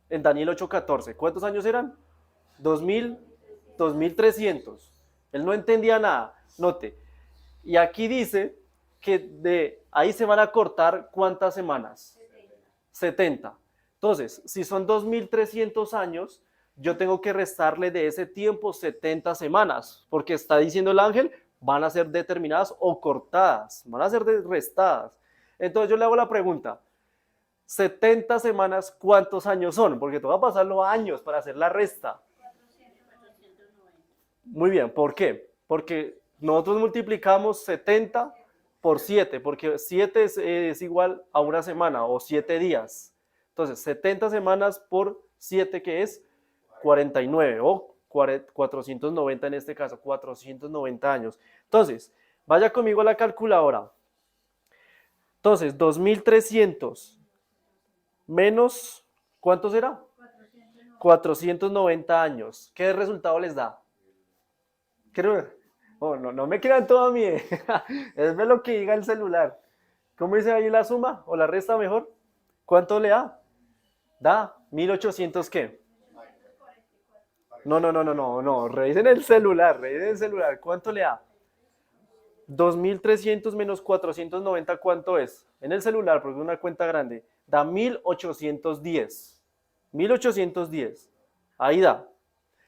En Daniel 8:14. ¿Cuántos años eran? 2000, 2300. Él no entendía nada. Note. Y aquí dice que de ahí se van a cortar ¿cuántas semanas? 70. Entonces, si son 2300 años, yo tengo que restarle de ese tiempo 70 semanas, porque está diciendo el ángel, van a ser determinadas o cortadas, van a ser restadas. Entonces yo le hago la pregunta, 70 semanas, ¿cuántos años son? Porque te va a pasar los años para hacer la resta. Muy bien, ¿por qué? Porque nosotros multiplicamos 70 por 7, porque 7 es igual a una semana o 7 días. Entonces, 70 semanas por 7, que es 49 o 490 en este caso, 490 años. Entonces, vaya conmigo a la calculadora. Entonces, 2300 menos, ¿cuánto será? 490 años. ¿Qué resultado les da? Creo, oh, no, no me crean todo a mí. Es ver lo que diga el celular. ¿Cómo dice ahí la suma o la resta mejor? ¿Cuánto le da? Da 1800 ¿qué? No, no, no, no, no, no. Revisen el celular, revisen el celular. ¿Cuánto le da? 2300 menos 490, ¿cuánto es? En el celular, porque es una cuenta grande. Da 1810. 1810. Ahí da.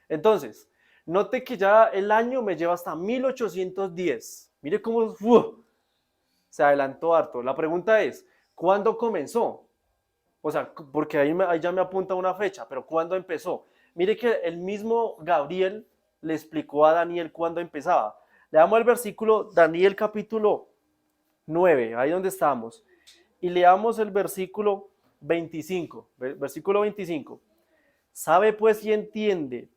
Entonces, note que ya el año me lleva hasta 1810. Mire cómo se adelantó harto. La pregunta es, ¿cuándo comenzó? O sea, porque ahí ya me apunta una fecha, pero ¿cuándo empezó? Mire que el mismo Gabriel le explicó a Daniel cuándo empezaba. Le damos el versículo Daniel capítulo 9, ahí donde estamos, y leamos el versículo 25, versículo 25. Sabe pues y entiende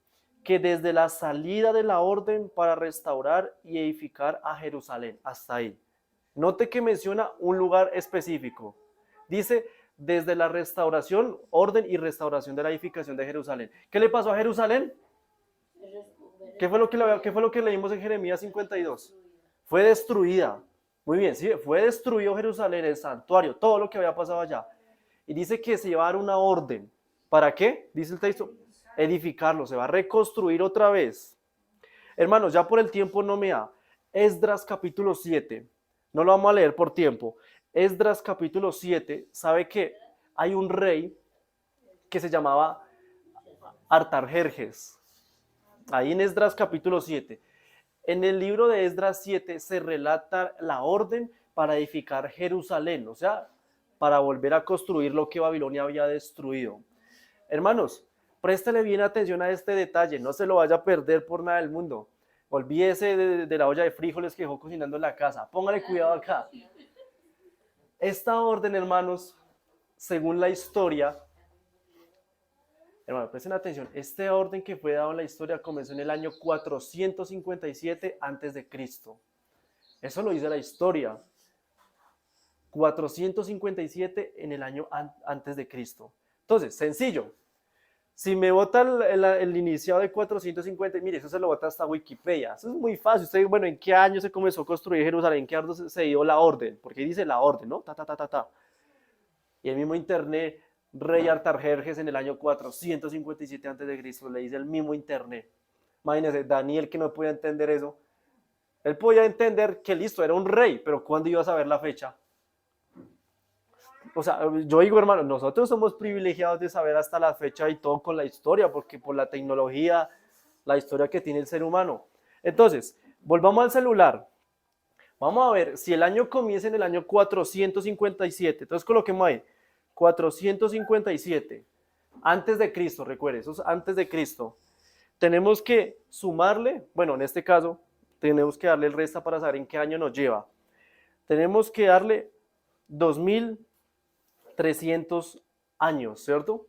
que desde la salida de la orden para restaurar y edificar a Jerusalén, hasta ahí. Note que menciona un lugar específico. Dice, desde la restauración, orden y restauración de la edificación de Jerusalén. ¿Qué le pasó a Jerusalén? ¿Qué fue lo que leímos en Jeremías 52? Fue destruida. Muy bien, sí, fue destruido Jerusalén, el santuario, todo lo que había pasado allá. Y dice que se iba a dar una orden. ¿Para qué? Dice el texto, edificarlo, se va a reconstruir otra vez. Hermanos, ya por el tiempo no me da. Esdras capítulo 7, no lo vamos a leer por tiempo. Esdras capítulo 7, sabe que hay un rey que se llamaba Artajerjes. Ahí en Esdras capítulo 7. En el libro de Esdras 7 se relata la orden para edificar Jerusalén, o sea, para volver a construir lo que Babilonia había destruido. Hermanos, préstele bien atención a este detalle, no se lo vaya a perder por nada del mundo. Olvídese de la olla de frijoles que dejó cocinando en la casa, póngale cuidado acá. Esta orden, hermanos, según la historia, hermano, presten atención, este orden que fue dado en la historia comenzó en el año 457 antes de Cristo. Eso lo dice la historia. 457 en el año antes de Cristo. Entonces, sencillo. Si me bota el iniciado de 450, mire, eso se lo bota hasta Wikipedia. Eso es muy fácil. Usted, bueno, ¿en qué año se comenzó a construir Jerusalén? ¿En qué año se dio la orden? Porque dice la orden, ¿no? Y el mismo internet, rey Artajerjes en el año 457 a.C., le dice el mismo internet. Imagínense, Daniel que no podía entender eso. Él podía entender que listo, era un rey, pero ¿cuándo iba a saber la fecha? O sea, yo digo, hermano, nosotros somos privilegiados de saber hasta la fecha y todo con la historia, porque por la tecnología, la historia que tiene el ser humano. Entonces, volvamos al celular. Vamos a ver si el año comienza en el año 457. Entonces coloquemos ahí, 457, antes de Cristo, recuerde, eso es antes de Cristo. Tenemos que sumarle, bueno, en este caso, tenemos que darle el resta para saber en qué año nos lleva. Tenemos que darle 2300 años, ¿cierto?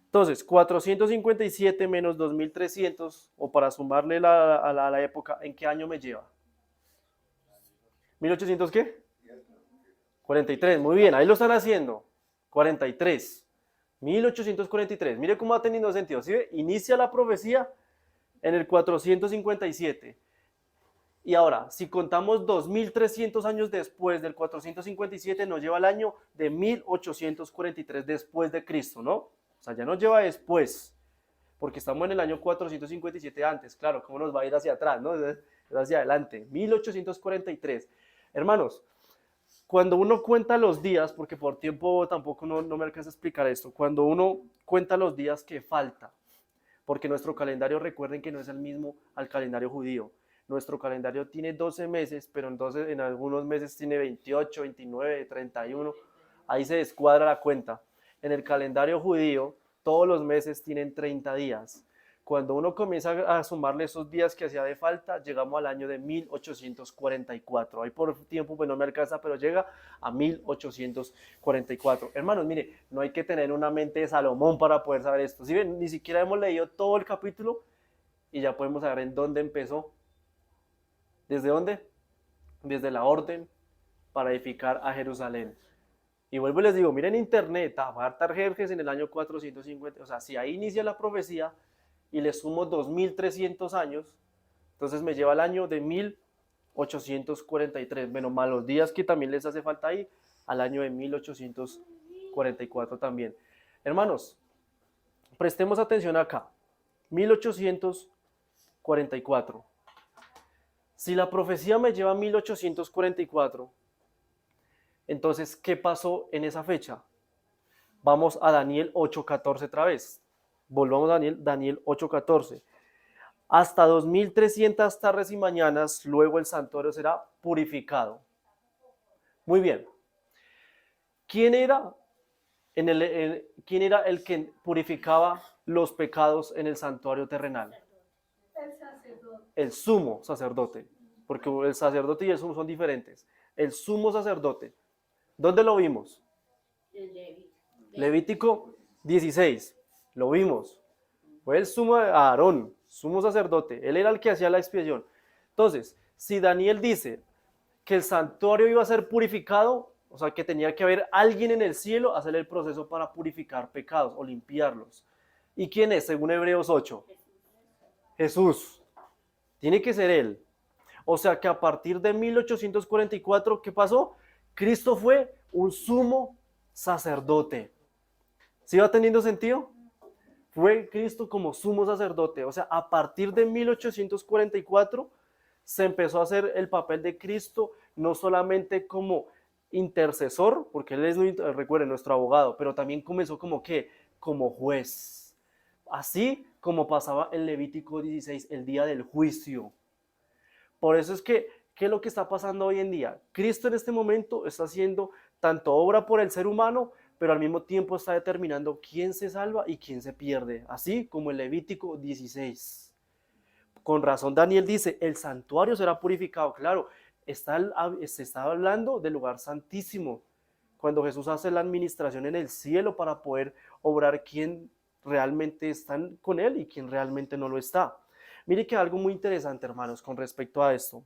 Entonces, 457 menos 2300, o para sumarle a la época, ¿en qué año me lleva? ¿1800 qué? 43, muy bien, ahí lo están haciendo. 43, 1843. Mire cómo va teniendo sentido. ¿Sí ve? Inicia la profecía en el 457. Y ahora, si contamos 2300 años después del 457, nos lleva al año de 1843 después de Cristo, ¿no? O sea, ya nos lleva después, porque estamos en el año 457 antes, claro, ¿cómo nos va a ir hacia atrás, no? Es hacia adelante, 1843. Hermanos, cuando uno cuenta los días, porque por tiempo tampoco no me alcanza a explicar esto, cuando uno cuenta los días que falta, porque nuestro calendario, recuerden que no es el mismo al calendario judío. Nuestro calendario tiene 12 meses, pero entonces en algunos meses tiene 28, 29, 31. Ahí se descuadra la cuenta. En el calendario judío, todos los meses tienen 30 días. Cuando uno comienza a sumarle esos días que hacía de falta, llegamos al año de 1844. Ahí por tiempo pues no me alcanza, pero llega a 1844. Hermanos, mire, no hay que tener una mente de Salomón para poder saber esto. ¿Sí ven? Ni siquiera hemos leído todo el capítulo y ya podemos saber en dónde empezó. ¿Desde dónde? Desde la orden para edificar a Jerusalén. Y vuelvo y les digo, miren internet, Artajerjes en el año 450, o sea, si ahí inicia la profecía y le sumo 2300 años, entonces me lleva al año de 1843, menos mal los días que también les hace falta ahí, al año de 1844 también. Hermanos, prestemos atención acá, 1844. Si la profecía me lleva a 1844, entonces, ¿qué pasó en esa fecha? Vamos a Daniel 8:14 otra vez. Volvamos a Daniel 8:14. Hasta 2300 tardes y mañanas, luego el santuario será purificado. Muy bien. ¿Quién era, ¿quién era el que purificaba los pecados en el santuario terrenal? El sacerdote. El sumo sacerdote, porque el sacerdote y el sumo son diferentes. El sumo sacerdote. ¿Dónde lo vimos? Levítico 16. Lo vimos. Fue el sumo de Aarón, sumo sacerdote. Él era el que hacía la expiación. Entonces, si Daniel dice que el santuario iba a ser purificado, o sea, que tenía que haber alguien en el cielo a hacer el proceso para purificar pecados o limpiarlos. ¿Y quién es, según Hebreos 8? Jesús. Tiene que ser él. O sea que a partir de 1844, ¿qué pasó? Cristo fue un sumo sacerdote. ¿Sí va teniendo sentido? Fue Cristo como sumo sacerdote. O sea, a partir de 1844 se empezó a hacer el papel de Cristo no solamente como intercesor, porque él es, recuerden, nuestro abogado, pero también comenzó como que, como juez. Así como pasaba en Levítico 16, el día del juicio. Por eso es que, ¿qué es lo que está pasando hoy en día? Cristo en este momento está haciendo tanto obra por el ser humano, pero al mismo tiempo está determinando quién se salva y quién se pierde, así como en Levítico 16. Con razón Daniel dice, el santuario será purificado. Claro, se está hablando del lugar santísimo, cuando Jesús hace la administración en el cielo para poder obrar quién realmente está con él y quién realmente no lo está. Mire que algo muy interesante, hermanos, con respecto a esto.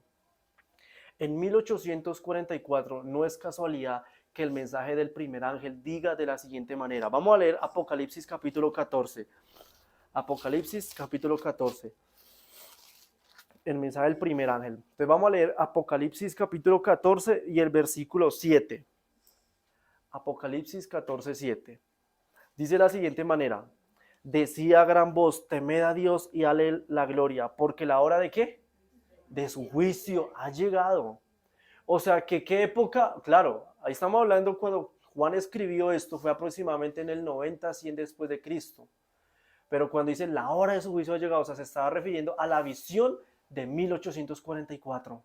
En 1844 no es casualidad que el mensaje del primer ángel diga de la siguiente manera. Vamos a leer Apocalipsis capítulo 14. Apocalipsis capítulo 14. El mensaje del primer ángel. Entonces vamos a leer Apocalipsis capítulo 14 y el versículo 7. Apocalipsis 14, 7. Dice de la siguiente manera. Decía a gran voz, temed a Dios y dale la gloria, porque la hora de ¿qué? De su juicio ha llegado. O sea, que qué época, claro, ahí estamos hablando cuando Juan escribió esto, fue aproximadamente en el 90, 100 después de Cristo. Pero cuando dice la hora de su juicio ha llegado, o sea, se estaba refiriendo a la visión de 1844,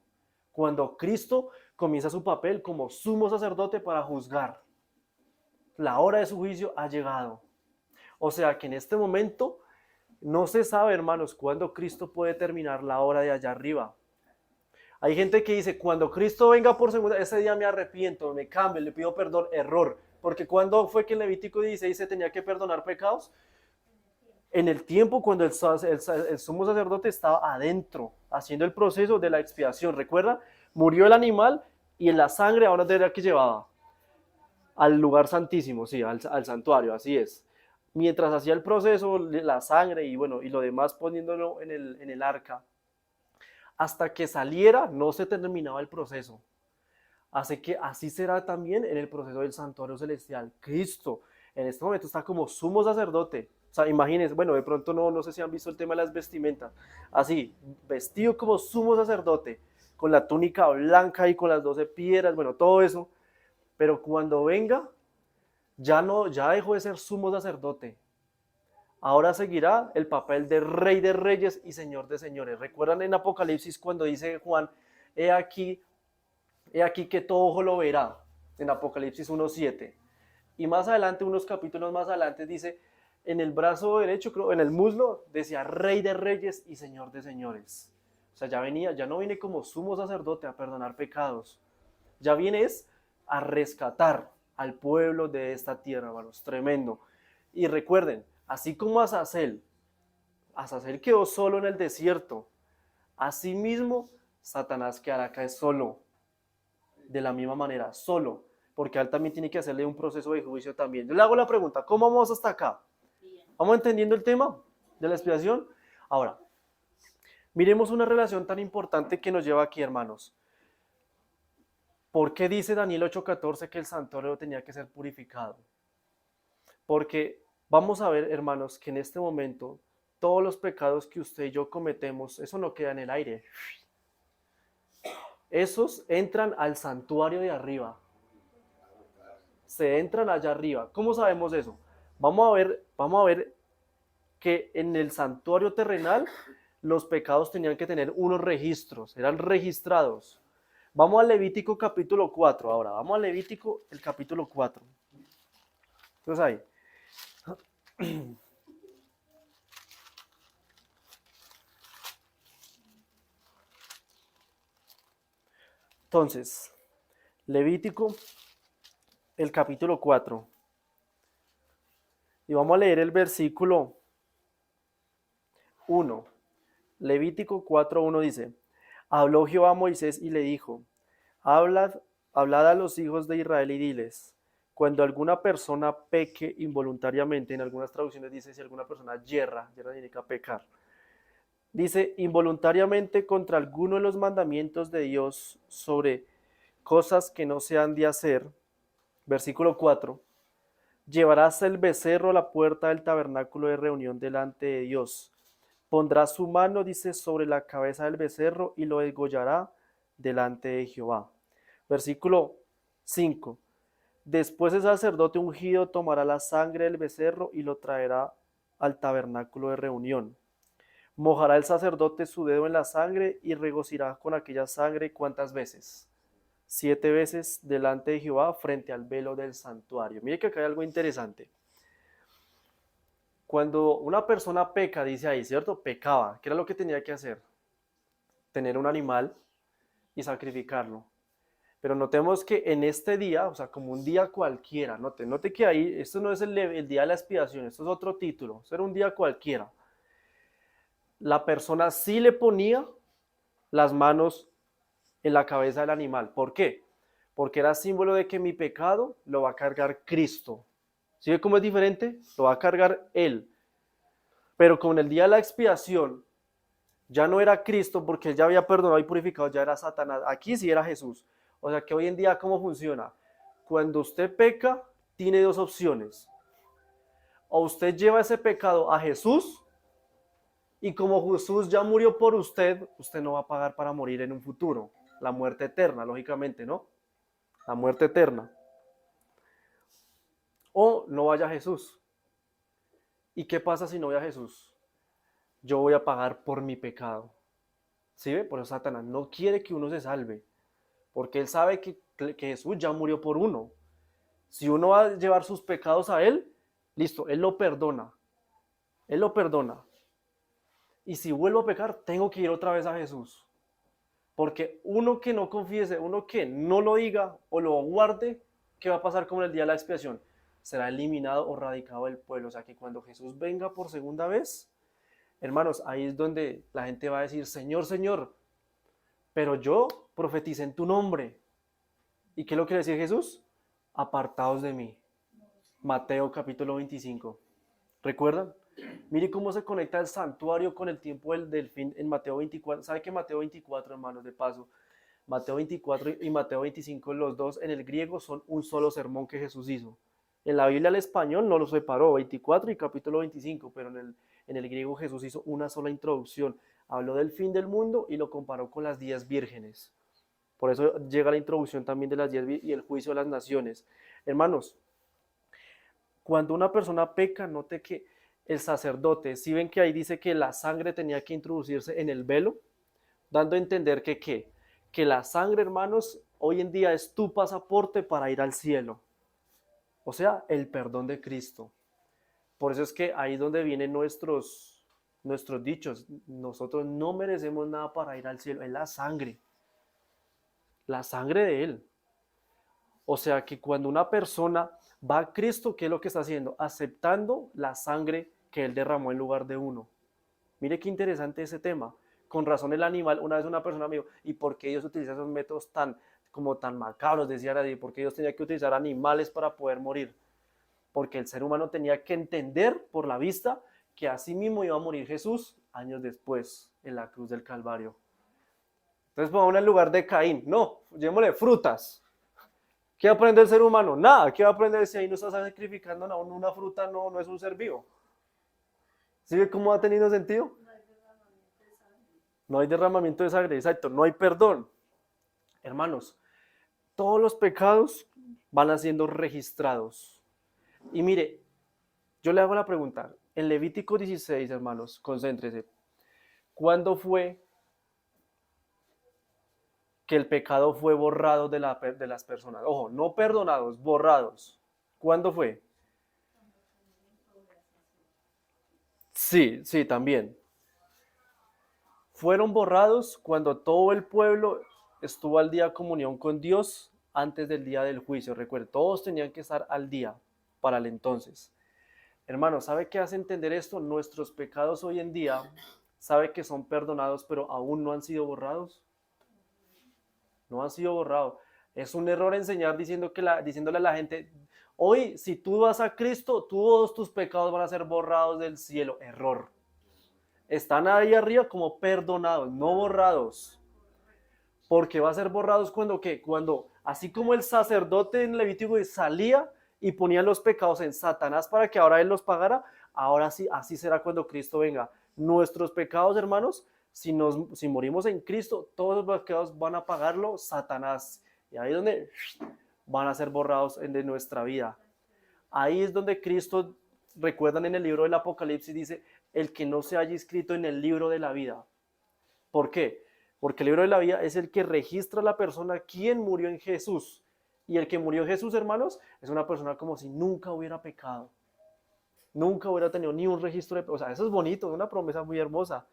cuando Cristo comienza su papel como sumo sacerdote para juzgar. La hora de su juicio ha llegado. O sea, que en este momento no se sabe, hermanos, cuándo Cristo puede terminar la hora de allá arriba. Hay gente que dice, cuando Cristo venga por segunda, ese día me arrepiento, me cambio, le pido perdón, error. Porque ¿cuándo fue que en Levítico 16 se tenía que perdonar pecados? En el tiempo cuando el sumo sacerdote estaba adentro, haciendo el proceso de la expiación. ¿Recuerda? Murió el animal y en la sangre ahora era que llevaba al lugar santísimo, sí, al santuario, así es. Mientras hacía el proceso, la sangre y bueno, y lo demás poniéndolo en el arca, hasta que saliera no se terminaba el proceso. Así que así será también en el proceso del santuario celestial. Cristo en este momento está como sumo sacerdote. O sea, imagínense, bueno, de pronto no sé si han visto el tema de las vestimentas. Así, vestido como sumo sacerdote, con la túnica blanca y con las 12 piedras, bueno, todo eso. Pero cuando venga, ya dejó de ser sumo sacerdote. Ahora seguirá el papel de rey de reyes y señor de señores. ¿Recuerdan en Apocalipsis cuando dice Juan, he aquí que todo ojo lo verá? En Apocalipsis 1:7. Y más adelante, unos capítulos más adelante, dice, en el brazo derecho, creo, en el muslo, decía rey de reyes y señor de señores. O sea, ya no viene como sumo sacerdote a perdonar pecados. Ya viene es a rescatar al pueblo de esta tierra, hermanos. Tremendo. Y recuerden, así como Azazel quedó solo en el desierto, asimismo Satanás quedará acá solo, de la misma manera, solo. porque a él también tiene que hacerle un proceso de juicio también. Yo le hago la pregunta, ¿cómo vamos hasta acá? ¿Vamos entendiendo el tema de la expiación? Ahora, miremos una relación tan importante que nos lleva aquí, hermanos. ¿Por qué dice Daniel 8:14 que el santuario tenía que ser purificado? Porque vamos a ver, hermanos, que en este momento todos los pecados que usted y yo cometemos, eso no queda en el aire. Esos entran al santuario de arriba. Se entran allá arriba. ¿Cómo sabemos eso? Vamos a ver que en el santuario terrenal los pecados tenían que tener unos registros, eran registrados. Vamos a Levítico capítulo 4 ahora, vamos a Levítico el capítulo 4. Entonces ahí. Entonces, Levítico el capítulo 4. Y vamos a leer el versículo 1. Levítico 4:1 dice, habló Jehová a Moisés y le dijo, hablad, hablad a los hijos de Israel y diles, cuando alguna persona peque involuntariamente, en algunas traducciones dice si alguna persona yerra significa pecar, dice involuntariamente contra alguno de los mandamientos de Dios sobre cosas que no se han de hacer, versículo 4, llevarás el becerro a la puerta del tabernáculo de reunión delante de Dios. Pondrá su mano, dice, sobre la cabeza del becerro y lo degollará delante de Jehová. Versículo 5. Después el sacerdote ungido tomará la sangre del becerro y lo traerá al tabernáculo de reunión. Mojará el sacerdote su dedo en la sangre y regocijará con aquella sangre ¿cuántas veces? 7 veces delante de Jehová frente al velo del santuario. Mire que acá hay algo interesante. Cuando una persona peca, dice ahí, ¿cierto? Pecaba. ¿Qué era lo que tenía que hacer? Tener un animal y sacrificarlo. Pero notemos que en este día, o sea, como un día cualquiera, note que ahí, esto no es el día de la expiación, esto es otro título, esto era un día cualquiera. La persona sí le ponía las manos en la cabeza del animal. ¿Por qué? Porque era símbolo de que mi pecado lo va a cargar Cristo. ¿Sí ve cómo es diferente? Lo va a cargar Él. Pero con el día de la expiación, ya no era Cristo porque Él ya había perdonado y purificado, ya era Satanás. Aquí sí era Jesús. O sea que hoy en día, ¿cómo funciona? Cuando usted peca, tiene dos opciones. O usted lleva ese pecado a Jesús y como Jesús ya murió por usted, usted no va a pagar para morir en un futuro. La muerte eterna, lógicamente, ¿no? La muerte eterna. O no vaya a Jesús. ¿Y qué pasa si no voy a Jesús? Yo voy a pagar por mi pecado. ¿Sí ve? Por eso Satanás no quiere que uno se salve. Porque él sabe que Jesús ya murió por uno. Si uno va a llevar sus pecados a él, listo, él lo perdona. Él lo perdona. Y si vuelvo a pecar, tengo que ir otra vez a Jesús. Porque uno que no confiese, uno que no lo diga o lo guarde, ¿qué va a pasar como en el día de la expiación? Será eliminado o radicado del pueblo. O sea que cuando Jesús venga por segunda vez, hermanos, ahí es donde la gente va a decir, Señor, Señor, pero yo profeticé en tu nombre. ¿Y qué es lo que decía Jesús? Apartaos de mí. Mateo capítulo 25. ¿Recuerdan? Mire cómo se conecta el santuario con el tiempo del fin en Mateo 24. ¿Sabe que Mateo 24, hermanos, de paso? Mateo 24 y Mateo 25, los dos en el griego son un solo sermón que Jesús hizo. En la Biblia al español no los separó, 24 y capítulo 25, pero en el griego Jesús hizo una sola introducción. Habló del fin del mundo y lo comparó con las 10 vírgenes. Por eso llega la introducción también de las 10 y el juicio de las naciones. Hermanos, cuando una persona peca, note que el sacerdote, si ven que ahí dice que la sangre tenía que introducirse en el velo, dando a entender que ¿qué? Que la sangre, hermanos, hoy en día es tu pasaporte para ir al cielo. O sea, el perdón de Cristo. Por eso es que ahí es donde vienen nuestros dichos. Nosotros no merecemos nada para ir al cielo, es la sangre de Él. O sea que cuando una persona va a Cristo, ¿qué es lo que está haciendo? Aceptando la sangre que Él derramó en lugar de uno. Mire qué interesante ese tema. Con razón el animal, una vez una persona me dijo, ¿y por qué Dios utiliza esos métodos tan como tan macabros, decía nadie, porque Dios tenía que utilizar animales para poder morir, porque el ser humano tenía que entender por la vista que así mismo iba a morir Jesús años después en la cruz del Calvario. Entonces pongámosle en lugar de Caín, no, llevémosle frutas. ¿Qué aprende el ser humano? Nada, ¿qué va a aprender si ahí no está sacrificando a una fruta? No, no es un ser vivo. ¿Sí ve cómo ha tenido sentido? No hay derramamiento de sangre. No hay derramamiento de sangre, exacto, no hay perdón. Hermanos, todos los pecados van siendo registrados. Y mire, yo le hago la pregunta, en Levítico 16, hermanos, concéntrese, ¿cuándo fue que el pecado fue borrado de las personas? Ojo, no perdonados, borrados. ¿Cuándo fue? Sí, sí, también. Fueron borrados cuando todo el pueblo estuvo al día de comunión con Dios antes del día del juicio. Recuerde, todos tenían que estar al día para el entonces. Hermano, ¿sabe qué hace entender esto? Nuestros pecados hoy en día, ¿sabe que son perdonados pero aún no han sido borrados? No han sido borrados. Es un error enseñar diciéndole a la gente, hoy si tú vas a Cristo, todos tus pecados van a ser borrados del cielo. Error. Están ahí arriba como perdonados, no borrados. Porque va a ser borrados cuando, ¿qué? Cuando, así como el sacerdote en Levítico salía y ponía los pecados en Satanás para que ahora él los pagara, ahora sí, así será cuando Cristo venga. Nuestros pecados, hermanos, si morimos en Cristo, todos los pecados van a pagarlo Satanás. Y ahí es donde van a ser borrados de nuestra vida. Ahí es donde Cristo, recuerdan en el libro del Apocalipsis, dice, el que no se haya inscrito en el libro de la vida. ¿Por qué? Porque el libro de la vida es el que registra a la persona quien murió en Jesús. Y el que murió en Jesús, hermanos, es una persona como si nunca hubiera pecado. Nunca hubiera tenido ni un registro de... O sea, eso es bonito, es una promesa muy hermosa.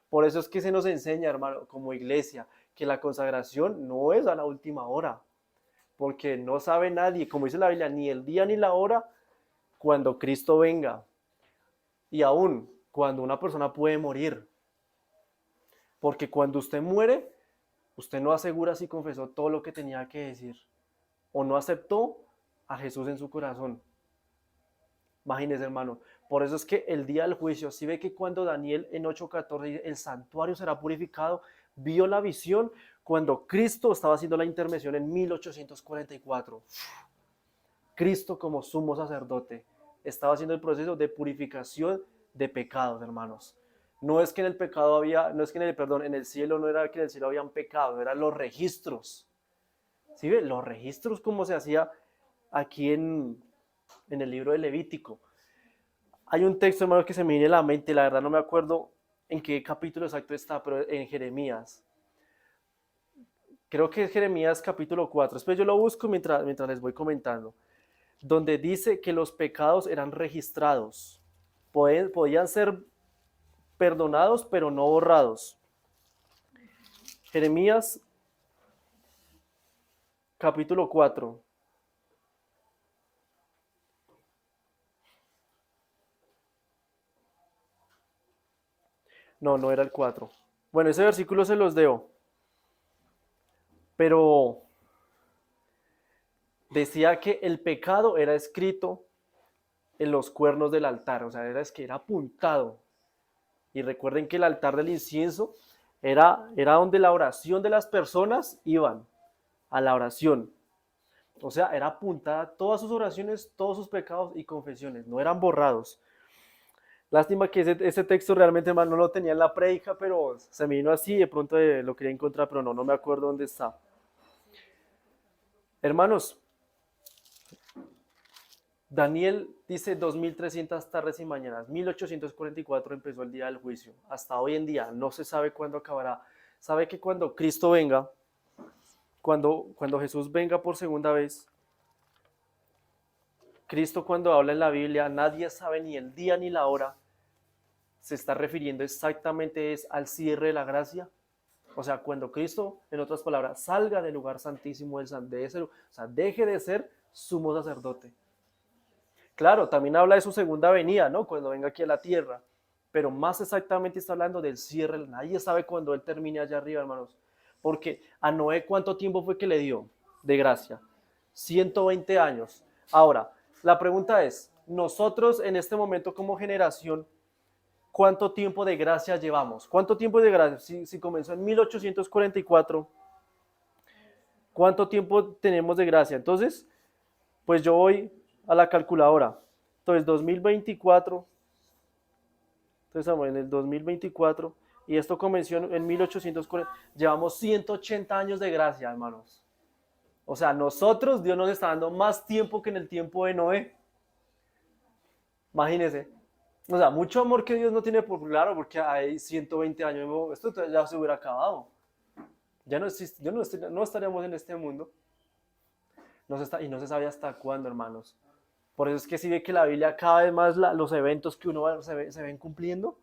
Por eso es que se nos enseña, hermano, como iglesia, que la consagración no es a la última hora. Porque no sabe nadie, como dice la Biblia, ni el día ni la hora cuando Cristo venga. Y aún cuando una persona puede morir. Porque cuando usted muere, usted no asegura si confesó todo lo que tenía que decir o no aceptó a Jesús en su corazón. Imagínese, hermano. Por eso es que el día del juicio, si ve que cuando Daniel en 8:14 dice, el santuario será purificado, vio la visión cuando Cristo estaba haciendo la intervención en 1844. Cristo como sumo sacerdote estaba haciendo el proceso de purificación de pecados, hermanos. No es que en el pecado había, no es que en el, perdón, en el cielo no era que en el cielo habían pecado, eran los registros. ¿Sí ve? Los registros como se hacía aquí en el libro de Levítico. Hay un texto, hermano, que se me viene a la mente, la verdad no me acuerdo en qué capítulo exacto está, pero en Jeremías. Creo que es Jeremías capítulo 4. Después yo lo busco mientras les voy comentando. Donde dice que los pecados eran registrados. Podían ser perdonados, pero no borrados. Jeremías capítulo 4. No, no era el 4. Bueno, ese versículo se los debo. Pero decía que el pecado era escrito en los cuernos del altar. O sea, era apuntado. Y recuerden que el altar del incienso era donde la oración de las personas iban a la oración. O sea, era apuntada todas sus oraciones, todos sus pecados y confesiones, no eran borrados. Lástima que ese texto realmente, hermano, no lo tenía en la prédica, pero se me vino así, de pronto lo quería encontrar, pero no me acuerdo dónde está. Hermanos, Daniel dice 2300 tardes y mañanas, 1844 empezó el día del juicio, hasta hoy en día no se sabe cuándo acabará. Sabe que cuando Cristo venga, cuando Jesús venga por segunda vez, Cristo cuando habla en la Biblia, nadie sabe ni el día ni la hora, se está refiriendo exactamente es al cierre de la gracia. O sea, cuando Cristo, en otras palabras, salga del lugar santísimo de ese, o sea, deje de ser sumo sacerdote. Claro, también habla de su segunda venida, ¿no? Cuando venga aquí a la tierra. Pero más exactamente está hablando del cierre. Nadie sabe cuándo Él termine allá arriba, hermanos. Porque a Noé, ¿cuánto tiempo fue que le dio de gracia? 120 años. Ahora, la pregunta es, nosotros en este momento como generación, ¿cuánto tiempo de gracia llevamos? ¿Cuánto tiempo de gracia? Si comenzó en 1844, ¿cuánto tiempo tenemos de gracia? Entonces, pues yo voy a la calculadora. Entonces, 2024, entonces estamos en el 2024 y esto comenzó en 1840. Llevamos 180 años de gracia, hermanos. O sea, nosotros, Dios nos está dando más tiempo que en el tiempo de Noé. Imagínense. O sea, mucho amor que Dios no tiene por claro, porque hay 120 años, esto ya se hubiera acabado. Ya no existe, no estaríamos en este mundo. Y no se sabe hasta cuándo, hermanos. Por eso es que si ve que la Biblia cada vez más los eventos que uno se ven cumpliendo.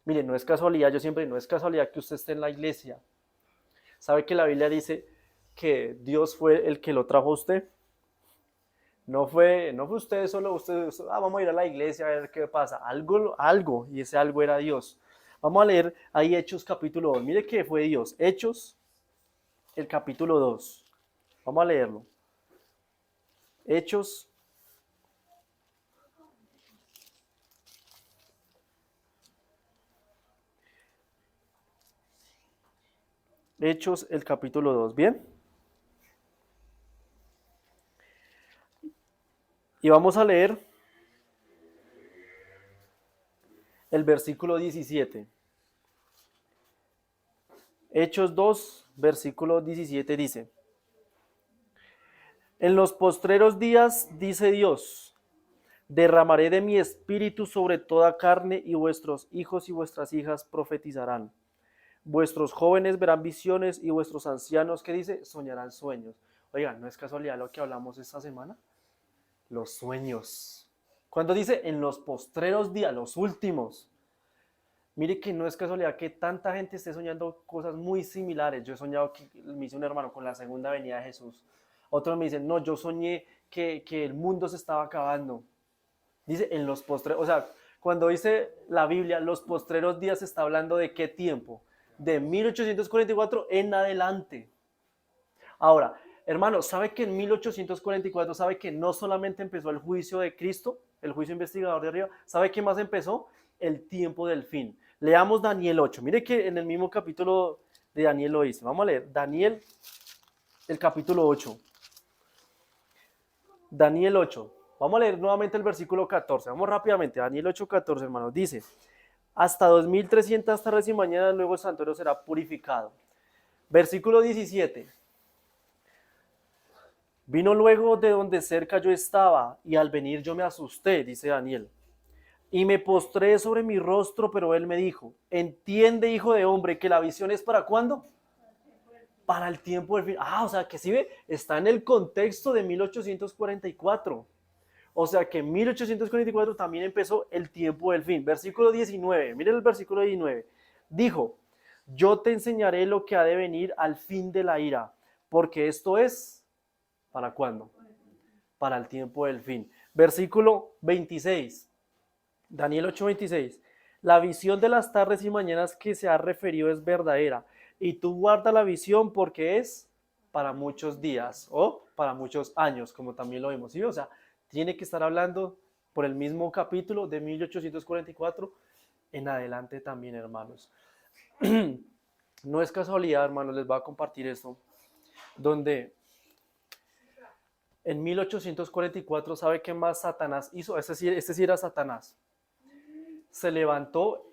Miren, no es casualidad, yo siempre no es casualidad que usted esté en la iglesia. ¿Sabe que la Biblia dice que Dios fue el que lo trajo a usted? No fue usted solo, vamos a ir a la iglesia a ver qué pasa. Algo, y ese algo era Dios. Vamos a leer ahí Hechos capítulo 2. Mire que fue Dios. Hechos, el capítulo 2. Vamos a leerlo. Hechos. Hechos, el capítulo 2. ¿Bien? Y vamos a leer el versículo 17. Hechos 2, versículo 17 dice: En los postreros días, dice Dios, derramaré de mi espíritu sobre toda carne y vuestros hijos y vuestras hijas profetizarán. Vuestros jóvenes verán visiones y vuestros ancianos, ¿qué dice? Soñarán sueños. Oigan, ¿no es casualidad lo que hablamos esta semana? Los sueños. Cuando dice en los postreros días, los últimos. Mire que no es casualidad que tanta gente esté soñando cosas muy similares. Yo he soñado que me hice un hermano con la segunda venida de Jesús. Otros me dicen, no, yo soñé que el mundo se estaba acabando. Dice en los postreros, o sea, cuando dice la Biblia, los postreros días se está hablando de qué tiempo, de 1844 en adelante. Ahora, hermano, ¿sabe que en 1844, sabe que no solamente empezó el juicio de Cristo, el juicio investigador de arriba, ¿sabe qué más empezó? El tiempo del fin. Leamos Daniel 8. Mire que en el mismo capítulo de Daniel lo dice. Vamos a leer Daniel, el capítulo 8. Daniel 8. Vamos a leer nuevamente el versículo 14. Vamos rápidamente. Daniel 8, 14, hermanos. Dice: hasta 2300 tardes y mañanas luego el santuario será purificado. Versículo 17. Vino luego de donde cerca yo estaba, y al venir yo me asusté, dice Daniel, y me postré sobre mi rostro, pero él me dijo: entiende, hijo de hombre, que la visión es ¿para cuándo? Para el tiempo del fin. O sea que si ve, está en el contexto de 1844. O sea que en 1844 también empezó el tiempo del fin. Versículo 19, miren el versículo 19. Dijo: yo te enseñaré lo que ha de venir al fin de la ira, porque esto es, ¿para cuándo? Para el tiempo del fin. Versículo 26, Daniel 8:26. La visión de las tardes y mañanas que se ha referido es verdadera, y tú guarda la visión porque es para muchos días o para muchos años, como también lo vimos. ¿Sí? O sea, tiene que estar hablando por el mismo capítulo de 1844 en adelante también, hermanos. No es casualidad, hermanos, les voy a compartir esto, donde en 1844, ¿sabe qué más Satanás hizo? Este sí era Satanás. Se levantó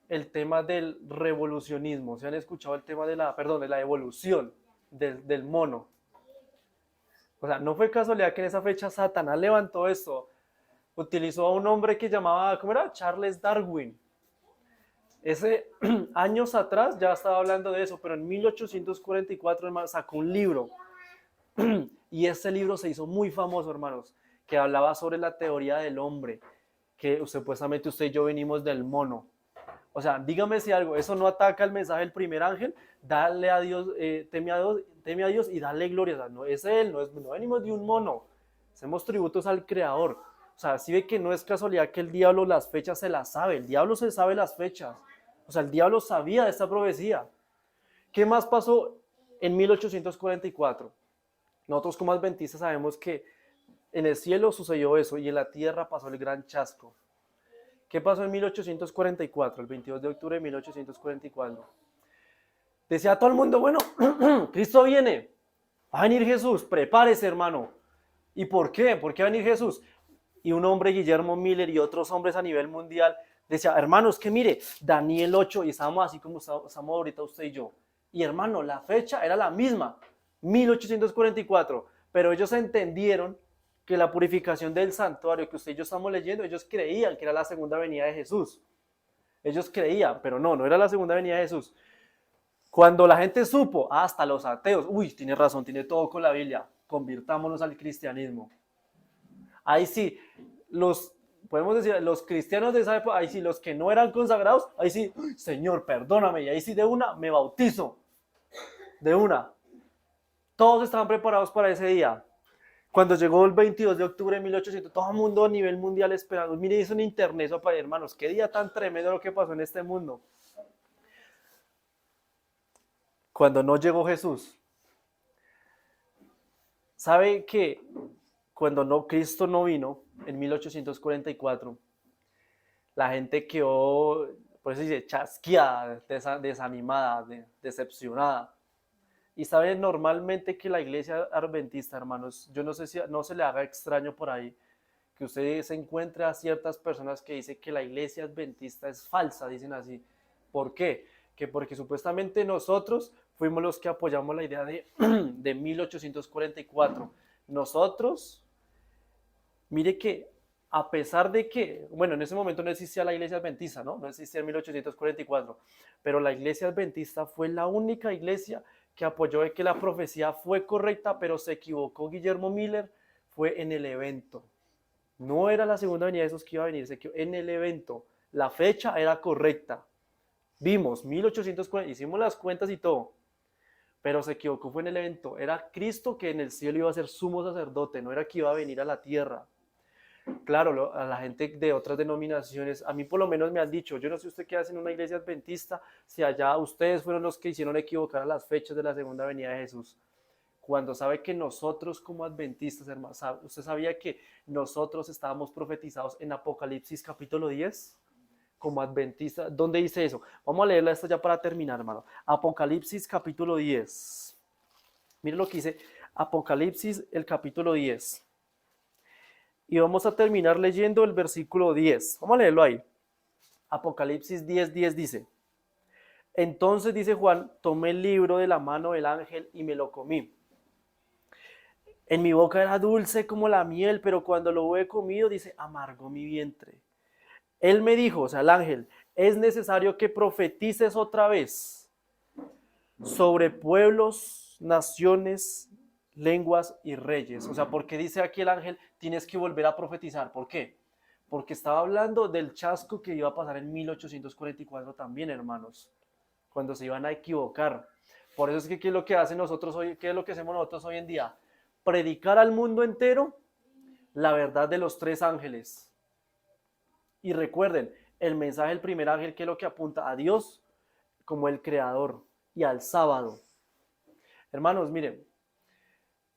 el tema del revolucionismo. ¿Se han escuchado el tema de la evolución del mono? O sea, no fue casualidad que en esa fecha Satanás levantó esto. Utilizó a un hombre que llamaba, ¿cómo era? Charles Darwin. Ese años atrás ya estaba hablando de eso, pero en 1844, hermano, sacó un libro. Y ese libro se hizo muy famoso, hermanos, que hablaba sobre la teoría del hombre, que supuestamente usted y yo venimos del mono. O sea, dígame si algo, eso no ataca el mensaje del primer ángel, dale a Dios, teme a Dios y dale gloria. O sea, no es Él, no venimos de un mono, hacemos tributos al Creador. O sea, si ve que no es casualidad que el diablo las fechas se las sabe, el diablo se sabe las fechas. O sea, el diablo sabía de esta profecía. ¿Qué más pasó en 1844? Nosotros como adventistas sabemos que en el cielo sucedió eso y en la tierra pasó el gran chasco. ¿Qué pasó en 1844, el 22 de octubre de 1844? Decía todo el mundo, bueno, Cristo viene, va a venir Jesús, prepárese hermano. ¿Y por qué? ¿Por qué va a venir Jesús? Y un hombre, Guillermo Miller, y otros hombres a nivel mundial, decía, hermanos, que mire, Daniel 8, y estábamos así como estamos ahorita usted y yo. Y hermano, la fecha era la misma, 1844, pero ellos entendieron que la purificación del santuario que usted y yo estamos leyendo, ellos creían que era la segunda venida de Jesús. Ellos creían, pero no era la segunda venida de Jesús. Cuando la gente supo, hasta los ateos, uy, tiene razón, tiene todo con la Biblia, convirtámonos al cristianismo. Ahí sí, podemos decir, los cristianos de esa época, ahí sí, los que no eran consagrados, ahí sí, Señor, perdóname, y ahí sí de una me bautizo, de una. Todos estaban preparados para ese día. Cuando llegó el 22 de octubre de 1800, todo el mundo a nivel mundial esperando. Mire, eso en internet, eso para hermanos, qué día tan tremendo lo que pasó en este mundo. Cuando no llegó Jesús, ¿sabe que cuando Cristo no vino en 1844, la gente quedó, por eso dice, chasqueada, desanimada, decepcionada? Y saben normalmente que la iglesia adventista, hermanos, yo no sé si no se le haga extraño por ahí que usted se encuentre a ciertas personas que dicen que la iglesia adventista es falsa, dicen así. ¿Por qué? Que porque supuestamente nosotros fuimos los que apoyamos la idea de 1844. Nosotros, mire que a pesar de que, bueno, en ese momento no existía la iglesia adventista, ¿no? No existía en 1844, pero la iglesia adventista fue la única iglesia que apoyó de que la profecía fue correcta, pero se equivocó Guillermo Miller, fue en el evento. No era la segunda venida de esos que iba a venir, se equivocó en el evento. La fecha era correcta. Vimos 1840, hicimos las cuentas y todo, pero se equivocó, fue en el evento. Era Cristo que en el cielo iba a ser sumo sacerdote, no era que iba a venir a la tierra. Claro, a la gente de otras denominaciones, a mí por lo menos me han dicho, yo no sé usted qué hace en una iglesia adventista, si allá ustedes fueron los que hicieron equivocar a las fechas de la segunda venida de Jesús. Cuando sabe que nosotros como adventistas, hermano, usted sabía que nosotros estábamos profetizados en Apocalipsis capítulo 10 como adventistas. ¿Dónde dice eso? Vamos a leerla esto ya para terminar, hermano. Apocalipsis capítulo 10. Mire lo que dice Apocalipsis el capítulo 10. Y vamos a terminar leyendo el versículo 10. Vamos a leerlo ahí. Apocalipsis 10:10 dice: entonces, dice Juan, tomé el libro de la mano del ángel y me lo comí. En mi boca era dulce como la miel, pero cuando lo he comido, dice, amargó mi vientre. Él me dijo, o sea, el ángel, es necesario que profetices otra vez sobre pueblos, naciones, lenguas y reyes. O sea, porque dice aquí el ángel, tienes que volver a profetizar. ¿Por qué? Porque estaba hablando del chasco que iba a pasar en 1844 también, hermanos, cuando se iban a equivocar. Por eso es que ¿qué es lo que hacen nosotros hoy? ¿Qué es lo que hacemos nosotros hoy en día? Predicar al mundo entero la verdad de los tres ángeles. Y recuerden, el mensaje del primer ángel, que es lo que apunta a Dios como el creador y al sábado. Hermanos, miren,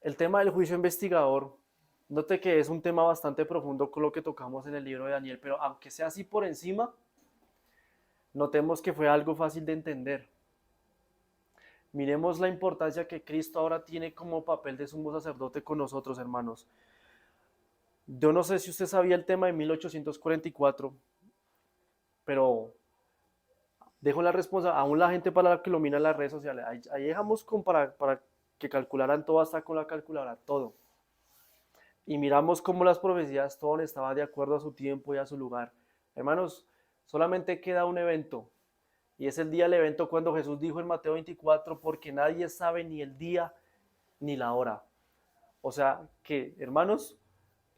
el tema del juicio investigador, note que es un tema bastante profundo con lo que tocamos en el libro de Daniel, pero aunque sea así por encima, notemos que fue algo fácil de entender. Miremos la importancia que Cristo ahora tiene como papel de sumo sacerdote con nosotros, hermanos. Yo no sé si usted sabía el tema de 1844, pero dejo la responsabilidad, aún la gente para la que lo mira en las redes sociales, ahí dejamos para que calcularan todo, hasta con la calculadora, todo. Y miramos cómo las profecías, todo estaba de acuerdo a su tiempo y a su lugar. Hermanos, solamente queda un evento, y es el día del evento cuando Jesús dijo en Mateo 24, porque nadie sabe ni el día ni la hora. O sea que, hermanos,